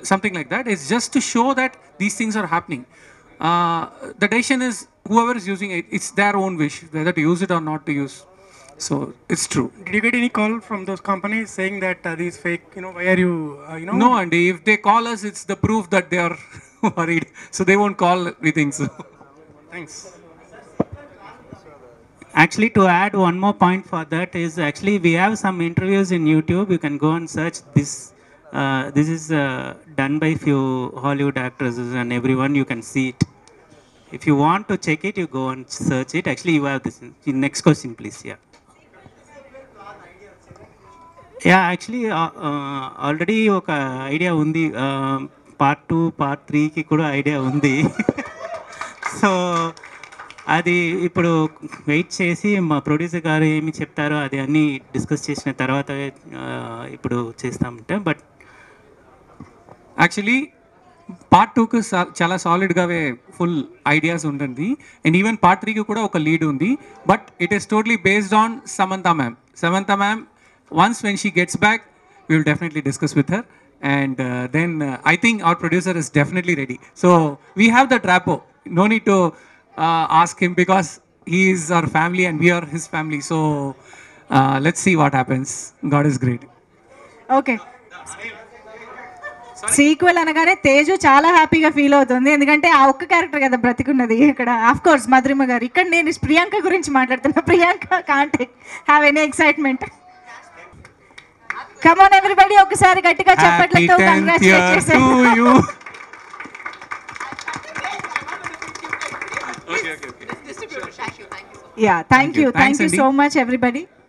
something like that. It's just to show that these things are happening. The decision is whoever is using it, it's their own wish whether to use it or not to use. So it's true. Did you get any call from those companies saying that these fake, why are you, No, and if they call us, it's the proof that they are worried. So they won't call, we think so. Thanks. Actually, to add one more point for that is actually we have some interviews in YouTube. You can go and search this. This is done by few Hollywood actresses and everyone. You can see it. If you want to check it, you go and search it. Actually, you have this. Next question, please. Yeah. Yeah, actually, already ఒక idea ఉంది. Part 2, part 3కి కూడా idea ఉంది. So అది ఇప్పుడు wait చేసి మా producer గారు ఏమి చెప్తారో అది అన్నీ డిస్కస్ చేసిన తర్వాత ఇప్పుడు చేస్తామంటే. బట్ యాక్చువల్లీ పార్ట్ 2కి చాలా సాలిడ్గావే ఫుల్ ఐడియాస్ ఉంటుంది. అండ్ ఈవెన్ పార్ట్ 3కి కూడా ఒక లీడ్ ఉంది. But it is totally based on Samantha ma'am. Samantha ma'am, once when she gets back, we will definitely discuss with her. And then I think our producer is definitely ready. So we have that rapport. No need to ask him because he is our family and we are his family. So let's see what happens. God is great. Okay, sequel అనగానే తేజు చాలా హ్యాపీగా feel అవుతుంది. ఎందుకంటే ఆ ఒక్క character కదా బ్రతికున్నది ఇక్కడ. Of course మధురిమ గారు, ఇక్కడ నేను ప్రియాంక గురించి మాట్లాడుతున్నా. Priyanka can't have any excitement. Come on everybody, ఒకసారి గట్టిగా చప్పట్లతో కంగ్రాచులేట్ చేసేయండి. Yeah, thank you so much everybody.